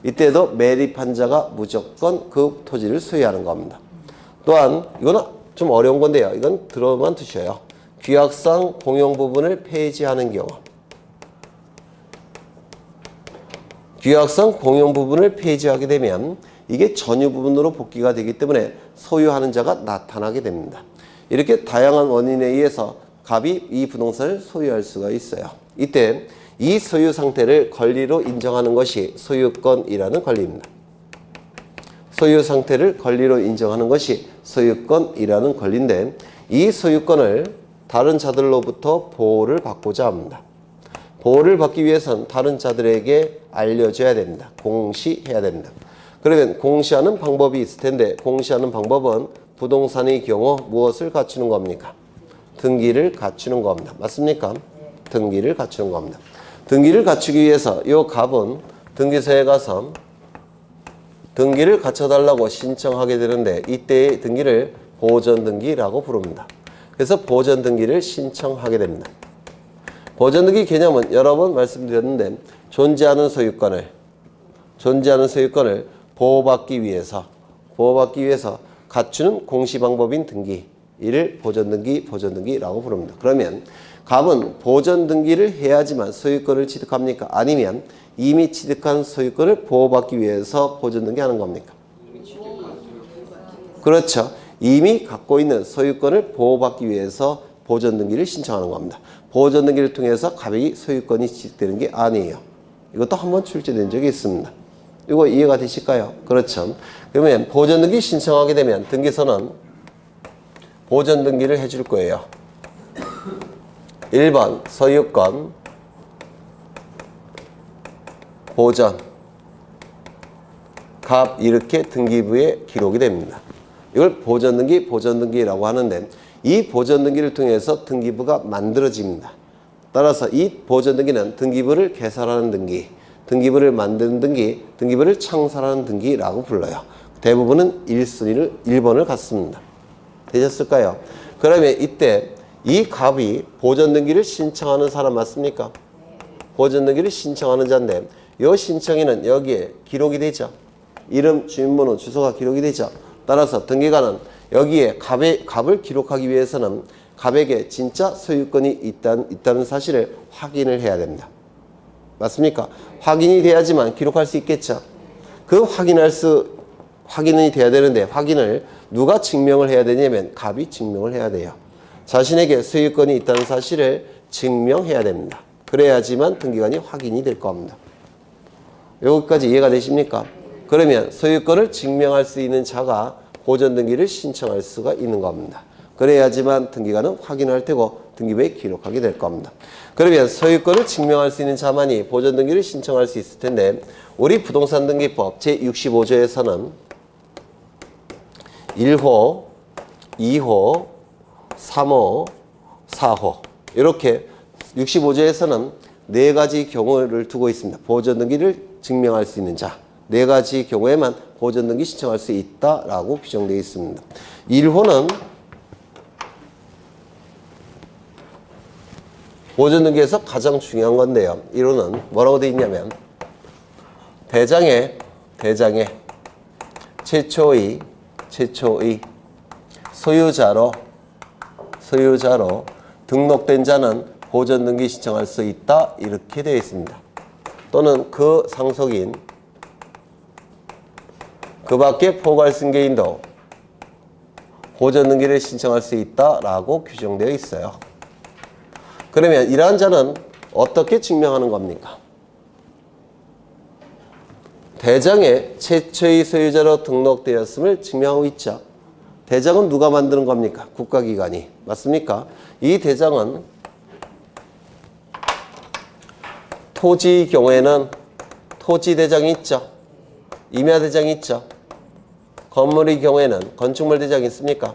Speaker 1: 이때도 매립한 자가 무조건 그 토지를 소유하는 겁니다. 또한 이거는 좀 어려운 건데요. 이건 들어만 두셔요. 규약상 공용 부분을 폐지하는 경우. 규약상 공용 부분을 폐지하게 되면 이게 전유 부분으로 복귀가 되기 때문에 소유하는 자가 나타나게 됩니다. 이렇게 다양한 원인에 의해서 갑이 이 부동산을 소유할 수가 있어요. 이때 이 소유 상태를 권리로 인정하는 것이 소유권이라는 권리입니다. 소유 상태를 권리로 인정하는 것이 소유권이라는 권리인데 이 소유권을 다른 자들로부터 보호를 받고자 합니다. 보호를 받기 위해서는 다른 자들에게 알려줘야 됩니다. 공시해야 됩니다. 그러면 공시하는 방법이 있을 텐데 공시하는 방법은 부동산의 경우 무엇을 갖추는 겁니까? 등기를 갖추는 겁니다. 맞습니까? 등기를 갖추는 겁니다. 등기를 갖추기 위해서 이 갑은 등기소에 가서 등기를 갖춰달라고 신청하게 되는데 이때의 등기를 보전등기라고 부릅니다. 그래서 보전등기를 신청하게 됩니다. 보전등기 개념은 여러 번 말씀드렸는데 존재하는 소유권을 보호받기 위해서 갖추는 공시방법인 등기, 이를 보전등기라고 부릅니다. 그러면 갑은 보전등기를 해야지만 소유권을 취득합니까? 아니면 이미 취득한 소유권을 보호받기 위해서 보전등기하는 겁니까? 그렇죠. 이미 갖고 있는 소유권을 보호받기 위해서 보전등기를 신청하는 겁니다. 보전등기를 통해서 갑이 소유권이 취득되는 게 아니에요. 이것도 한번 출제된 적이 있습니다. 이거 이해가 되실까요? 그렇죠. 그러면 보전등기 신청하게 되면 등기소는 보전등기를 해줄 거예요. 1번 소유권 보전 갑 이렇게 등기부에 기록이 됩니다. 이걸 보전등기라고 하는데 이 보전등기를 통해서 등기부가 만들어집니다. 따라서 이 보전등기는 등기부를 개설하는 등기, 등기부를 만드는 등기, 등기부를 창설하는 등기라고 불러요. 대부분은 1번을 갖습니다. 되셨을까요? 그러면 이때 이 갑이 보전등기를 신청하는 사람 맞습니까? 보전등기를 신청하는 자인데 이 신청에는 여기에 기록이 되죠. 이름, 주민번호, 주소가 기록이 되죠. 따라서 등기관은 여기에 갑을 기록하기 위해서는 갑에게 진짜 소유권이 있다는 사실을 확인을 해야 됩니다. 맞습니까? 확인이 돼야지만 기록할 수 있겠죠. 그 확인이 돼야 되는데 확인을 누가 증명을 해야 되냐면 갑이 증명을 해야 돼요. 자신에게 소유권이 있다는 사실을 증명해야 됩니다. 그래야지만 등기관이 확인이 될 겁니다. 여기까지 이해가 되십니까? 그러면 소유권을 증명할 수 있는 자가 보전등기를 신청할 수가 있는 겁니다. 그래야지만 등기관은 확인할 테고 등기부에 기록하게 될 겁니다. 그러면 소유권을 증명할 수 있는 자만이 보전등기를 신청할 수 있을 텐데 우리 부동산등기법 제65조에서는 1호, 2호, 3호, 4호 이렇게 65조에서는 4가지 경우를 두고 있습니다. 보전등기를 증명할 수 있는 자 4가지 경우에만 보전등기 신청할 수 있다라고 규정되어 있습니다. 1호는 보전등기에서 가장 중요한 건데요. 1호는 뭐라고 되어 있냐면 대장에 최초의 소유자로 등록된 자는 보전등기 신청할 수 있다 이렇게 되어 있습니다. 또는 그 상속인 그 밖에 포괄승계인도 보전등기를 신청할 수 있다라고 규정되어 있어요. 그러면 이러한 자는 어떻게 증명하는 겁니까? 대장에 최초의 소유자로 등록되었음을 증명하고 있죠. 대장은 누가 만드는 겁니까? 국가기관이. 맞습니까? 이 대장은 토지의 경우에는 토지대장이 있죠. 임야대장이 있죠. 건물의 경우에는 건축물대장이 있습니까?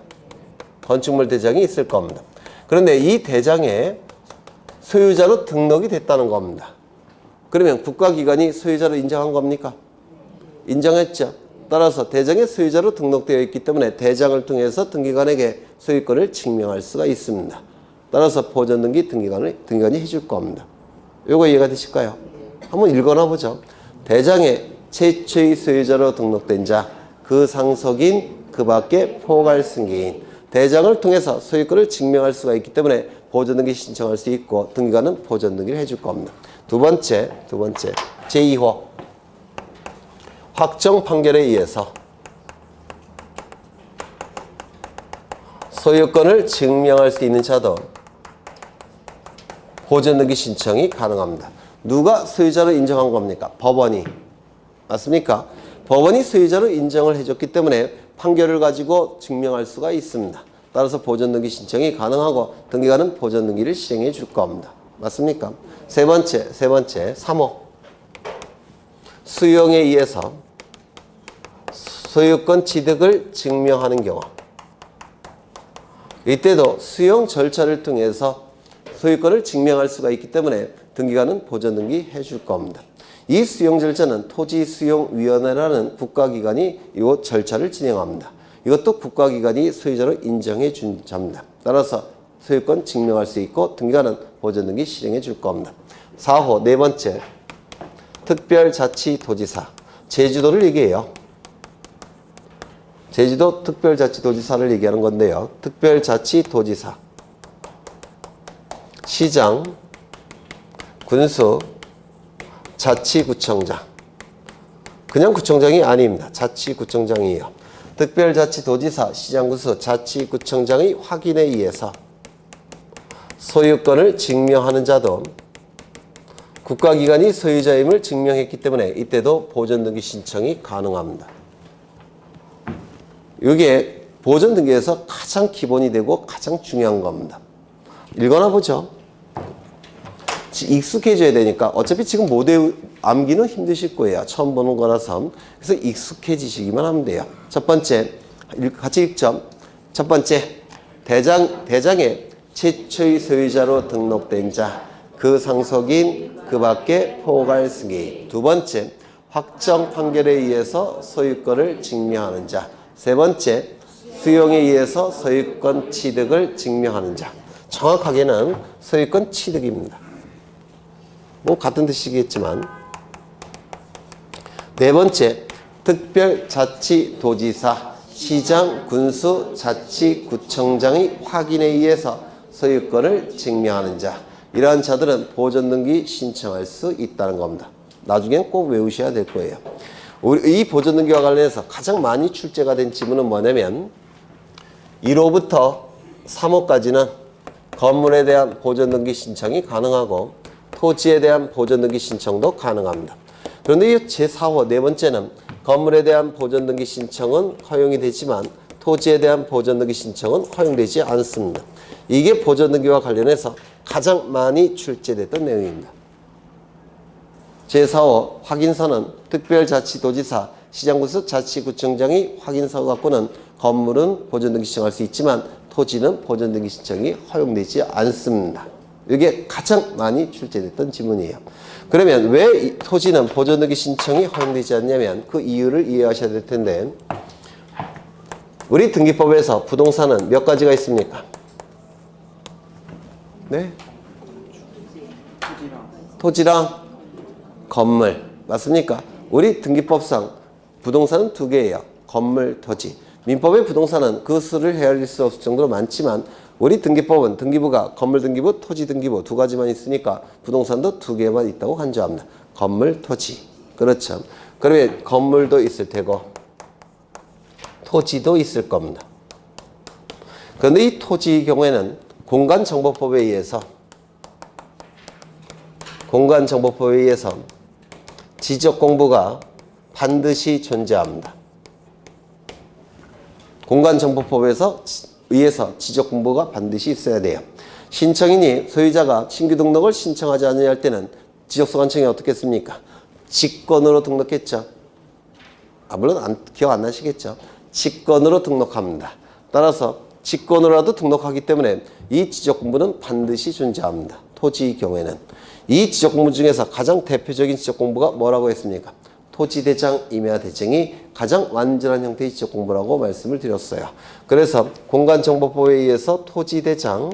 Speaker 1: 건축물대장이 있을 겁니다. 그런데 이 대장에 소유자로 등록이 됐다는 겁니다. 그러면 국가기관이 소유자로 인정한 겁니까? 인정했죠. 따라서 대장의 소유자로 등록되어 있기 때문에 대장을 통해서 등기관에게 소유권을 증명할 수가 있습니다. 따라서 보전등기 등기관이 해줄 겁니다. 이거 이해가 되실까요? 한번 읽어나 보죠. 대장의 최초의 소유자로 등록된 자, 그 상속인, 그 밖에 포괄승계인, 대장을 통해서 소유권을 증명할 수가 있기 때문에 보전등기 신청할 수 있고 등기관은 보전등기를 해줄 겁니다. 두 번째 제2호 확정 판결에 의해서 소유권을 증명할 수 있는 자도 보전등기 신청이 가능합니다. 누가 소유자로 인정한 겁니까? 법원이. 맞습니까? 법원이 소유자로 인정을 해줬기 때문에 판결을 가지고 증명할 수가 있습니다. 따라서 보전등기 신청이 가능하고 등기관은 보전등기를 시행해 줄 겁니다. 맞습니까? 세 번째 3호 수용에 의해서 소유권 취득을 증명하는 경우 이때도 수용 절차를 통해서 소유권을 증명할 수가 있기 때문에 등기관은 보전등기 해줄 겁니다. 이 수용 절차는 토지수용위원회라는 국가기관이 이 절차를 진행합니다. 이것도 국가기관이 소유자로 인정해 준 자입니다. 따라서 소유권 증명할 수 있고 등기관은 보존등기 실행해 줄 겁니다. 4호 네 번째 특별자치도지사 제주도를 얘기해요. 제주도 특별자치도지사를 얘기하는 건데요. 특별자치도지사 시장 군수 자치구청장 그냥 구청장이 아닙니다. 자치구청장이에요. 특별자치도지사 시장군수 자치구청장의 확인에 의해서 소유권을 증명하는 자도 국가기관이 소유자임을 증명했기 때문에 이때도 보존등기 신청이 가능합니다. 이게 보존등기에서 가장 기본이 되고 가장 중요한 겁니다. 읽어나 보죠. 익숙해져야 되니까 어차피 지금 못 암기는 힘드실 거예요. 처음 보는 거라서. 그래서 익숙해지시기만 하면 돼요. 첫 번째 같이 읽죠. 첫 번째 대장의 최초의 소유자로 등록된 자, 그 상속인, 그 밖에 포괄 승인. 두 번째, 확정 판결에 의해서 소유권을 증명하는 자. 세 번째, 수용에 의해서 소유권 취득을 증명하는 자. 정확하게는 소유권 취득입니다. 뭐 같은 뜻이겠지만. 네 번째, 특별자치도지사, 시장, 군수, 자치구청장의 확인에 의해서 소유권을 증명하는 자. 이러한 자들은 보존등기 신청할 수 있다는 겁니다. 나중엔 꼭 외우셔야 될 거예요. 이 보존등기와 관련해서 가장 많이 출제가 된 지문은 뭐냐면 1호부터 3호까지는 건물에 대한 보존등기 신청이 가능하고 토지에 대한 보존등기 신청도 가능합니다. 그런데 이 제4호 네 번째는 건물에 대한 보존등기 신청은 허용이 되지만 토지에 대한 보존등기 신청은 허용되지 않습니다. 이게 보존등기와 관련해서 가장 많이 출제됐던 내용입니다. 제4호 확인서는 특별자치도지사, 시장군수, 자치구청장의 확인서 갖고는 건물은 보존등기 신청할 수 있지만 토지는 보존등기 신청이 허용되지 않습니다. 이게 가장 많이 출제됐던 지문이에요. 그러면 왜 이 토지는 보존등기 신청이 허용되지 않냐면 그 이유를 이해하셔야 될 텐데 우리 등기법에서 부동산은 몇 가지가 있습니까? 네? 토지랑 건물 맞습니까? 우리 등기법상 부동산은 두 개예요. 건물, 토지. 민법의 부동산은 그 수를 헤아릴 수 없을 정도로 많지만 우리 등기법은 등기부가 건물 등기부, 토지 등기부 두 가지만 있으니까 부동산도 두 개만 있다고 간주합니다. 건물, 토지. 그렇죠. 그러면 건물도 있을 테고 토지도 있을 겁니다. 그런데 이 토지의 경우에는 공간정보법에 의해서 지적공부가 반드시 존재합니다. 공간정보법에서 의해서 지적공부가 반드시 있어야 돼요. 신청인이 소유자가 신규 등록을 신청하지 않으려 할 때는 지적소관청이 어떻게 했습니까? 직권으로 등록했죠. 물론 기억 안 나시겠죠. 직권으로 등록합니다. 따라서 직권으로라도 등록하기 때문에 이 지적공부는 반드시 존재합니다. 토지의 경우에는. 이 지적공부 중에서 가장 대표적인 지적공부가 뭐라고 했습니까? 토지대장, 임야대장이 가장 완전한 형태의 지적공부라고 말씀을 드렸어요. 그래서 공간정보법에 의해서 토지대장,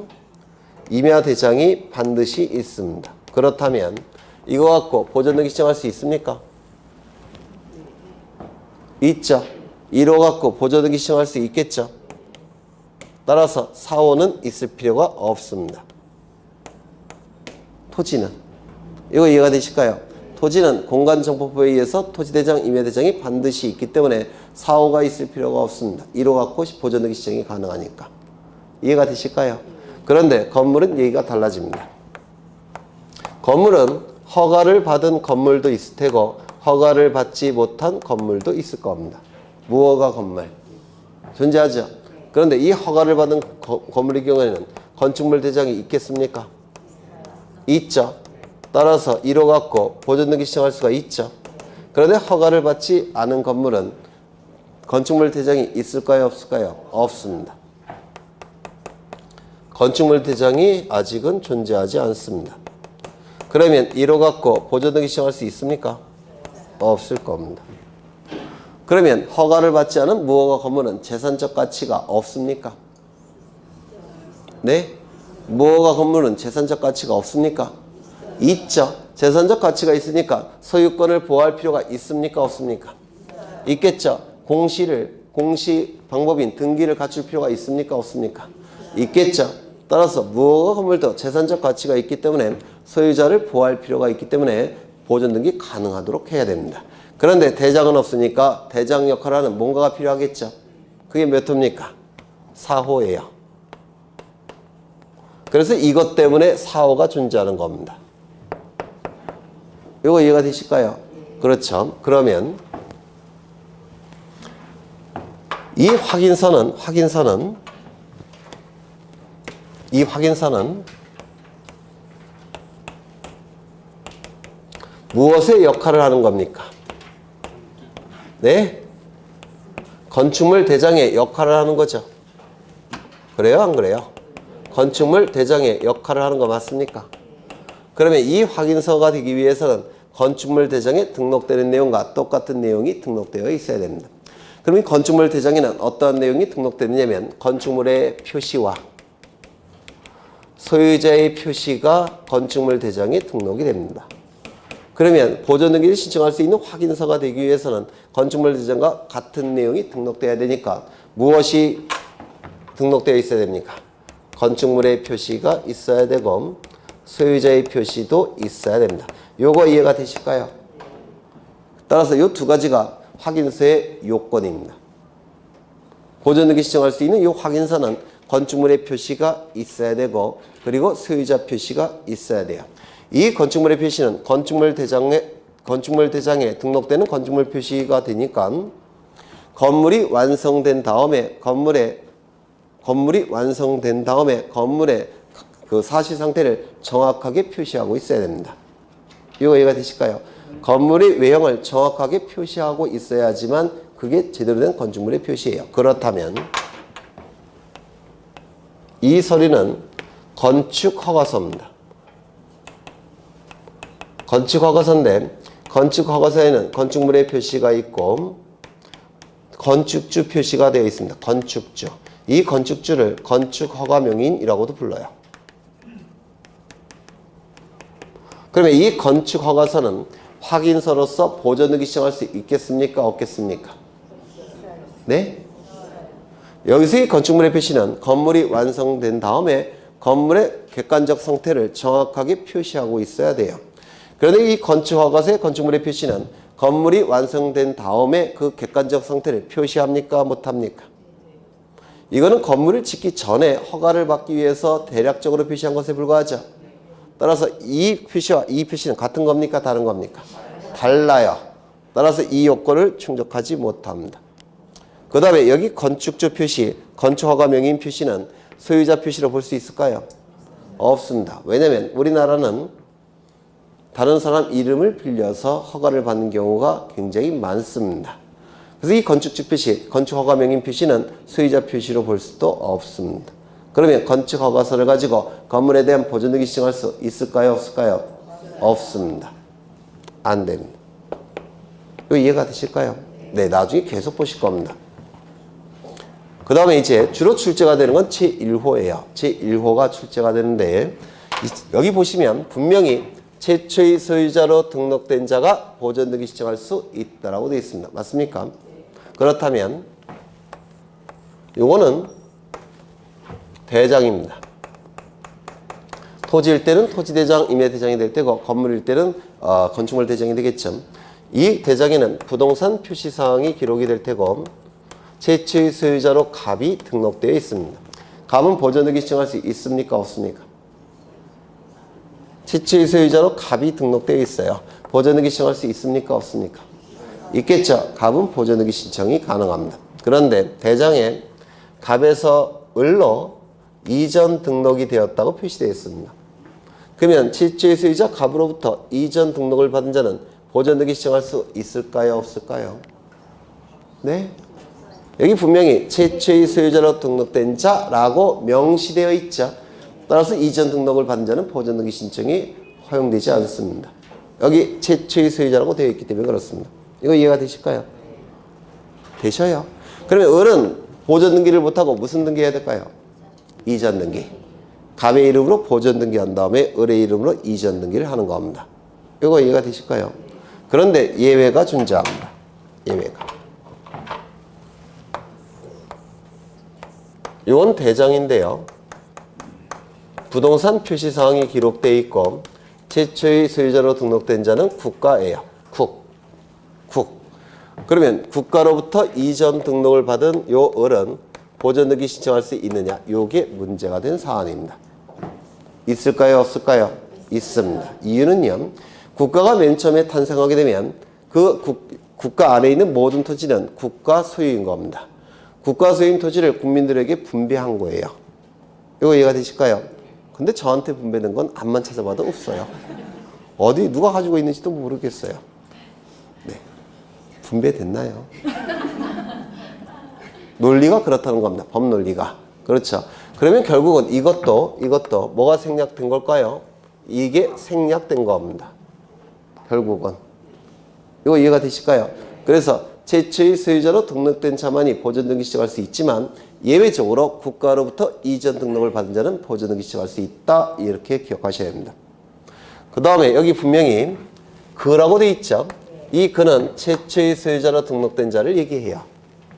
Speaker 1: 임야대장이 반드시 있습니다. 그렇다면 이거 갖고 보존등기 신청할 수 있습니까? 있죠. 1호 갖고 보존등기 신청할 수 있겠죠. 따라서 4호는 있을 필요가 없습니다. 토지는 이거 이해가 되실까요? 토지는 공간정보법에 의해서 토지대장, 임야대장이 반드시 있기 때문에 4호가 있을 필요가 없습니다. 1호 갖고 보존등기 신청이 가능하니까. 이해가 되실까요? 그런데 건물은 얘기가 달라집니다. 건물은 허가를 받은 건물도 있을 테고 허가를 받지 못한 건물도 있을 겁니다. 무허가 건물 존재하죠. 그런데 이 허가를 받은 건물의 경우에는 건축물 대장이 있겠습니까? 있죠. 따라서 1호 갖고 보존등기 신청할 수가 있죠. 그런데 허가를 받지 않은 건물은 건축물 대장이 있을까요? 없을까요? 없습니다. 건축물 대장이 아직은 존재하지 않습니다. 그러면 1호 갖고 보존등기 신청할 수 있습니까? 없을 겁니다. 그러면 허가를 받지 않은 무허가 건물은 재산적 가치가 없습니까? 네? 무허가 건물은 재산적 가치가 없습니까? 있죠. 재산적 가치가 있으니까 소유권을 보호할 필요가 있습니까? 없습니까? 있겠죠. 공시 방법인 등기를 갖출 필요가 있습니까? 없습니까? 있겠죠. 따라서 무허가 건물도 재산적 가치가 있기 때문에 소유자를 보호할 필요가 있기 때문에 보존 등기 가능하도록 해야 됩니다. 그런데 대장은 없으니까 대장 역할을 하는 뭔가가 필요하겠죠. 그게 몇 호입니까? 4호예요. 그래서 이것 때문에 4호가 존재하는 겁니다. 이거 이해가 되실까요? 그렇죠. 그러면 이 확인서는 무엇의 역할을 하는 겁니까? 네? 건축물 대장의 역할을 하는 거죠. 그래요? 안 그래요? 건축물 대장의 역할을 하는 거 맞습니까? 그러면 이 확인서가 되기 위해서는 건축물 대장에 등록되는 내용과 똑같은 내용이 등록되어 있어야 됩니다. 그럼 이 건축물 대장에는 어떠한 내용이 등록되느냐면 건축물의 표시와 소유자의 표시가 건축물 대장에 등록이 됩니다. 그러면 보존 등기를 신청할 수 있는 확인서가 되기 위해서는 건축물 대장과 같은 내용이 등록돼야 되니까 무엇이 등록되어 있어야 됩니까? 건축물의 표시가 있어야 되고 소유자의 표시도 있어야 됩니다. 요거 이해가 되실까요? 따라서 이 두 가지가 확인서의 요건입니다. 보존 등기 신청할 수 있는 이 확인서는 건축물의 표시가 있어야 되고 그리고 소유자 표시가 있어야 돼요. 이 건축물의 표시는 건축물 대장에 등록되는 건축물 표시가 되니까 건물이 완성된 다음에 건물의 그 사실 상태를 정확하게 표시하고 있어야 됩니다. 이거 이해가 되실까요? 건물의 외형을 정확하게 표시하고 있어야지만 그게 제대로 된 건축물의 표시예요. 그렇다면 이 서류는 건축허가서입니다. 건축허가서인데 건축허가서에는 건축물의 표시가 있고 건축주 표시가 되어 있습니다. 건축주. 이 건축주를 건축허가명인이라고도 불러요. 그러면 이 건축허가서는 확인서로서 보존 등기 신청할 수 있겠습니까? 없겠습니까? 네? 여기서 이 건축물의 표시는 건물이 완성된 다음에 건물의 객관적 상태를 정확하게 표시하고 있어야 돼요. 그런데 이 건축허가서의 건축물의 표시는 건물이 완성된 다음에 그 객관적 상태를 표시합니까? 못합니까? 이거는 건물을 짓기 전에 허가를 받기 위해서 대략적으로 표시한 것에 불과하죠. 따라서 이 표시와 이 표시는 같은 겁니까? 다른 겁니까? 달라요. 따라서 이 요건을 충족하지 못합니다. 그 다음에 여기 건축주 표시, 건축허가 명인 표시는 소유자 표시로 볼 수 있을까요? 없습니다. 왜냐하면 우리나라는 다른 사람 이름을 빌려서 허가를 받는 경우가 굉장히 많습니다. 그래서 이 건축주 표시, 건축허가 명인 표시는 소유자 표시로 볼 수도 없습니다. 그러면 건축허가서를 가지고 건물에 대한 보존 등기 신청할 수 있을까요? 없을까요? 없습니다. 안 됩니다. 이거 이해가 되실까요? 네, 나중에 계속 보실 겁니다. 그 다음에 이제 주로 출제가 되는 건 제1호예요. 제1호가 출제가 되는데 여기 보시면 분명히 최초의 소유자로 등록된 자가 보존 등기 신청할 수 있다라고 되어 있습니다. 맞습니까? 그렇다면 요거는 대장입니다. 토지일 때는 토지대장, 임야대장이 될 때고 건물일 때는 건축물 대장이 되겠죠. 이 대장에는 부동산 표시사항이 기록이 될 테고 최초의 소유자로 갑이 등록되어 있습니다. 갑은 보존 등기 신청할 수 있습니까? 없습니까? 최초의 소유자로 갑이 등록되어 있어요. 보존 등기 신청할 수 있습니까? 없습니까? 있겠죠. 갑은 보존 등기 신청이 가능합니다. 그런데 대장에 갑에서 을로 이전 등록이 되었다고 표시되어 있습니다. 그러면 최초의 소유자 갑으로부터 이전 등록을 받은 자는 보존 등기 신청할 수 있을까요? 없을까요? 네? 여기 분명히 최초의 소유자로 등록된 자라고 명시되어 있죠. 따라서 이전 등록을 받은 자는 보존 등기 신청이 허용되지 않습니다. 여기 최초의 소유자라고 되어 있기 때문에 그렇습니다. 이거 이해가 되실까요? 되셔요. 그러면 을은 보존 등기를 못하고 무슨 등기 해야 될까요? 이전 등기. 갑의 이름으로 보전 등기한 다음에 을의 이름으로 이전 등기를 하는 겁니다. 이거 이해가 되실까요? 그런데 예외가 존재합니다. 예외가. 이건 대장인데요. 부동산 표시사항이 기록되어 있고 최초의 소유자로 등록된 자는 국가예요. 국. 그러면 국가로부터 이전 등록을 받은 요 을은 보전등기 신청할 수 있느냐? 요게 문제가 된 사안입니다. 있을까요? 없을까요? 있습니다. 이유는요. 국가가 맨 처음에 탄생하게 되면 그 국가 안에 있는 모든 토지는 국가 소유인 겁니다. 국가 소유인 토지를 국민들에게 분배한 거예요. 이거 이해가 되실까요? 근데 저한테 분배된 건 앞만 찾아봐도 없어요. 어디 누가 가지고 있는지도 모르겠어요. 네. 분배됐나요? 논리가 그렇다는 겁니다. 법 논리가. 그렇죠. 그러면 결국은 이것도 뭐가 생략된 걸까요? 이게 생략된 겁니다. 결국은. 이거 이해가 되실까요? 그래서 최초의 소유자로 등록된 자만이 보전등기 시작할 수 있지만 예외적으로 국가로부터 이전 등록을 받은 자는 보전등기 시작할 수 있다. 이렇게 기억하셔야 됩니다. 그 다음에 여기 분명히 그라고 돼 있죠. 이 그는 최초의 소유자로 등록된 자를 얘기해요.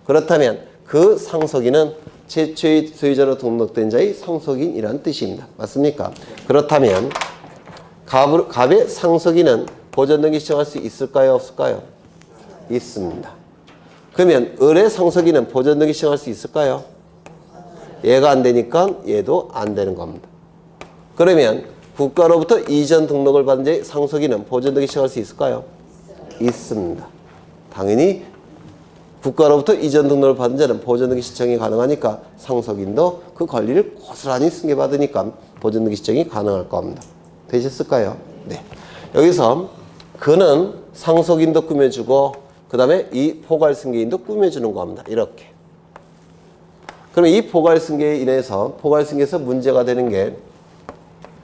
Speaker 1: 그렇다면 그 상속인은 최초의 소유자로 등록된 자의 상속인이라는 뜻입니다. 맞습니까? 그렇다면 갑의 상속인은 보전등기 시작할 수 있을까요? 없을까요? 있습니다. 그러면 을의 상속인은 보전등기 시작할 수 있을까요? 얘가 안 되니까 얘도 안 되는 겁니다. 그러면 국가로부터 이전 등록을 받은 자의 상속인은 보전등기 시작할 수 있을까요? 있습니다. 당연히 국가로부터 이전 등록을 받은 자는 보전등기 신청이 가능하니까 상속인도 그 권리를 고스란히 승계받으니까 보전등기 신청이 가능할 겁니다. 되셨을까요? 네. 여기서 그는 상속인도 꾸며주고 그 다음에 이 포괄승계인도 꾸며주는 겁니다. 이렇게. 그럼 이 포괄승계에 인해서 포괄승계에서 문제가 되는 게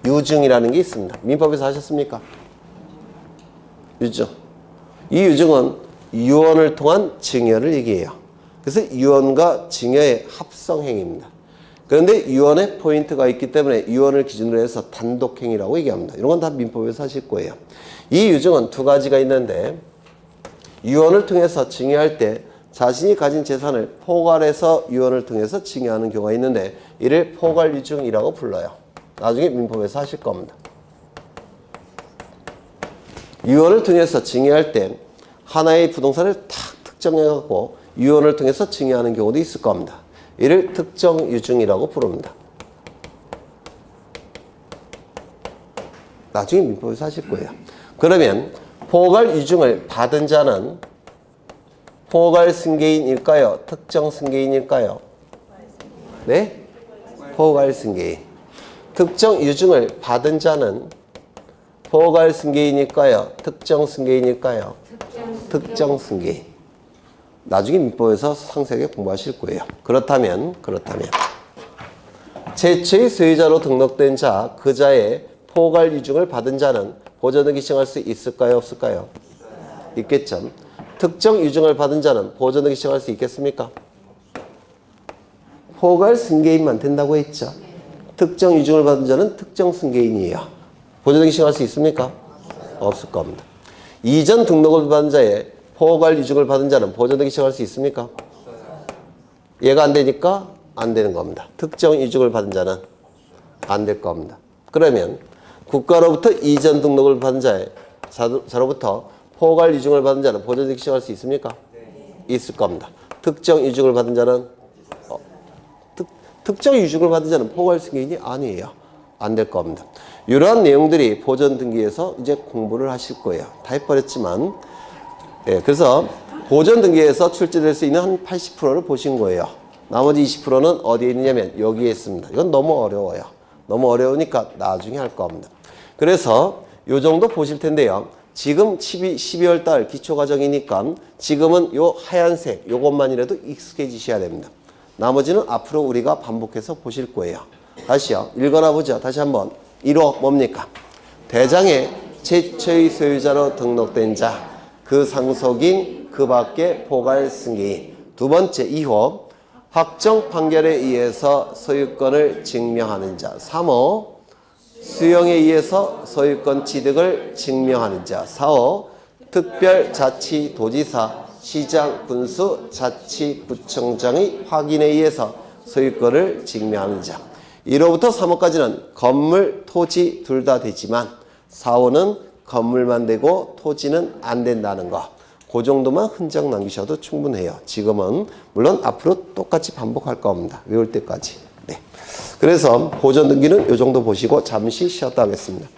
Speaker 1: 유증이라는 게 있습니다. 민법에서 하셨습니까? 유증. 이 유증은 유언을 통한 증여를 얘기해요. 그래서 유언과 증여의 합성행위입니다. 그런데 유언에 포인트가 있기 때문에 유언을 기준으로 해서 단독행위라고 얘기합니다. 이런 건 다 민법에서 하실 거예요. 이 유증은 두 가지가 있는데 유언을 통해서 증여할 때 자신이 가진 재산을 포괄해서 유언을 통해서 증여하는 경우가 있는데 이를 포괄유증이라고 불러요. 나중에 민법에서 하실 겁니다. 유언을 통해서 증여할 때 하나의 부동산을 탁 특정해갖고 유언을 통해서 증여하는 경우도 있을 겁니다. 이를 특정유증이라고 부릅니다. 나중에 민법에서 하실 거예요. 그러면 포괄유증을 받은 자는 포괄승계인일까요? 특정승계인일까요? 네? 포괄승계인. 특정유증을 받은 자는 포괄승계인일까요? 특정승계인일까요? 특정승계인. 나중에 민법에서 상세하게 공부하실 거예요. 그렇다면 최초의 소유자로 등록된 자, 그 자의 포괄유증을 받은 자는 보전등기 신청할 수 있을까요? 없을까요? 있겠죠. 특정유증을 받은 자는 보전등기 신청할 수 있겠습니까? 포괄승계인만 된다고 했죠. 특정유증을 받은 자는 특정승계인이에요. 보전등기 신청할 수 있습니까? 없을 겁니다. 이전 등록을 받은 자의 포괄유증을 받은 자는 보전등기 신청할 수 있습니까? 얘가 안 되니까 안 되는 겁니다. 특정유증을 받은 자는 안 될 겁니다. 그러면 국가로부터 이전 등록을 받은 자로부터 포괄유증을 받은 자는 보전등기 신청할 수 있습니까? 있을 겁니다. 특정유증을 받은 자는 특정유증을 받은 자는 포괄승계인이 아니에요. 안 될 겁니다. 이러한 내용들이 보전등기에서 이제 공부를 하실 거예요. 다 해버렸지만 그래서 보전등기에서 출제될 수 있는 한 80%를 보신 거예요. 나머지 20%는 어디에 있느냐면 여기에 있습니다. 이건 너무 어려워요. 너무 어려우니까 나중에 할 겁니다. 그래서 요 정도 보실 텐데요. 지금 12월 달 기초과정이니까 지금은 요 하얀색 요것만이라도 익숙해지셔야 됩니다. 나머지는 앞으로 우리가 반복해서 보실 거예요. 다시요. 읽어나 보죠. 다시 한번. 1호 뭡니까? 대장의 최초의 소유자로 등록된 자, 그 상속인, 그 밖에 포괄승계인. 두 번째 2호 확정 판결에 의해서 소유권을 증명하는 자. 3호 수용에 의해서 소유권 취득을 증명하는 자. 4호 특별자치도지사, 시장, 군수, 자치구청장의 확인에 의해서 소유권을 증명하는 자. 1호부터 3호까지는 건물, 토지 둘 다 되지만 4호는 건물만 되고 토지는 안 된다는 거. 그 정도만 흔적 남기셔도 충분해요. 지금은 물론 앞으로 똑같이 반복할 겁니다. 외울 때까지. 네. 그래서 보존 등기는 이 정도 보시고 잠시 쉬었다 하겠습니다.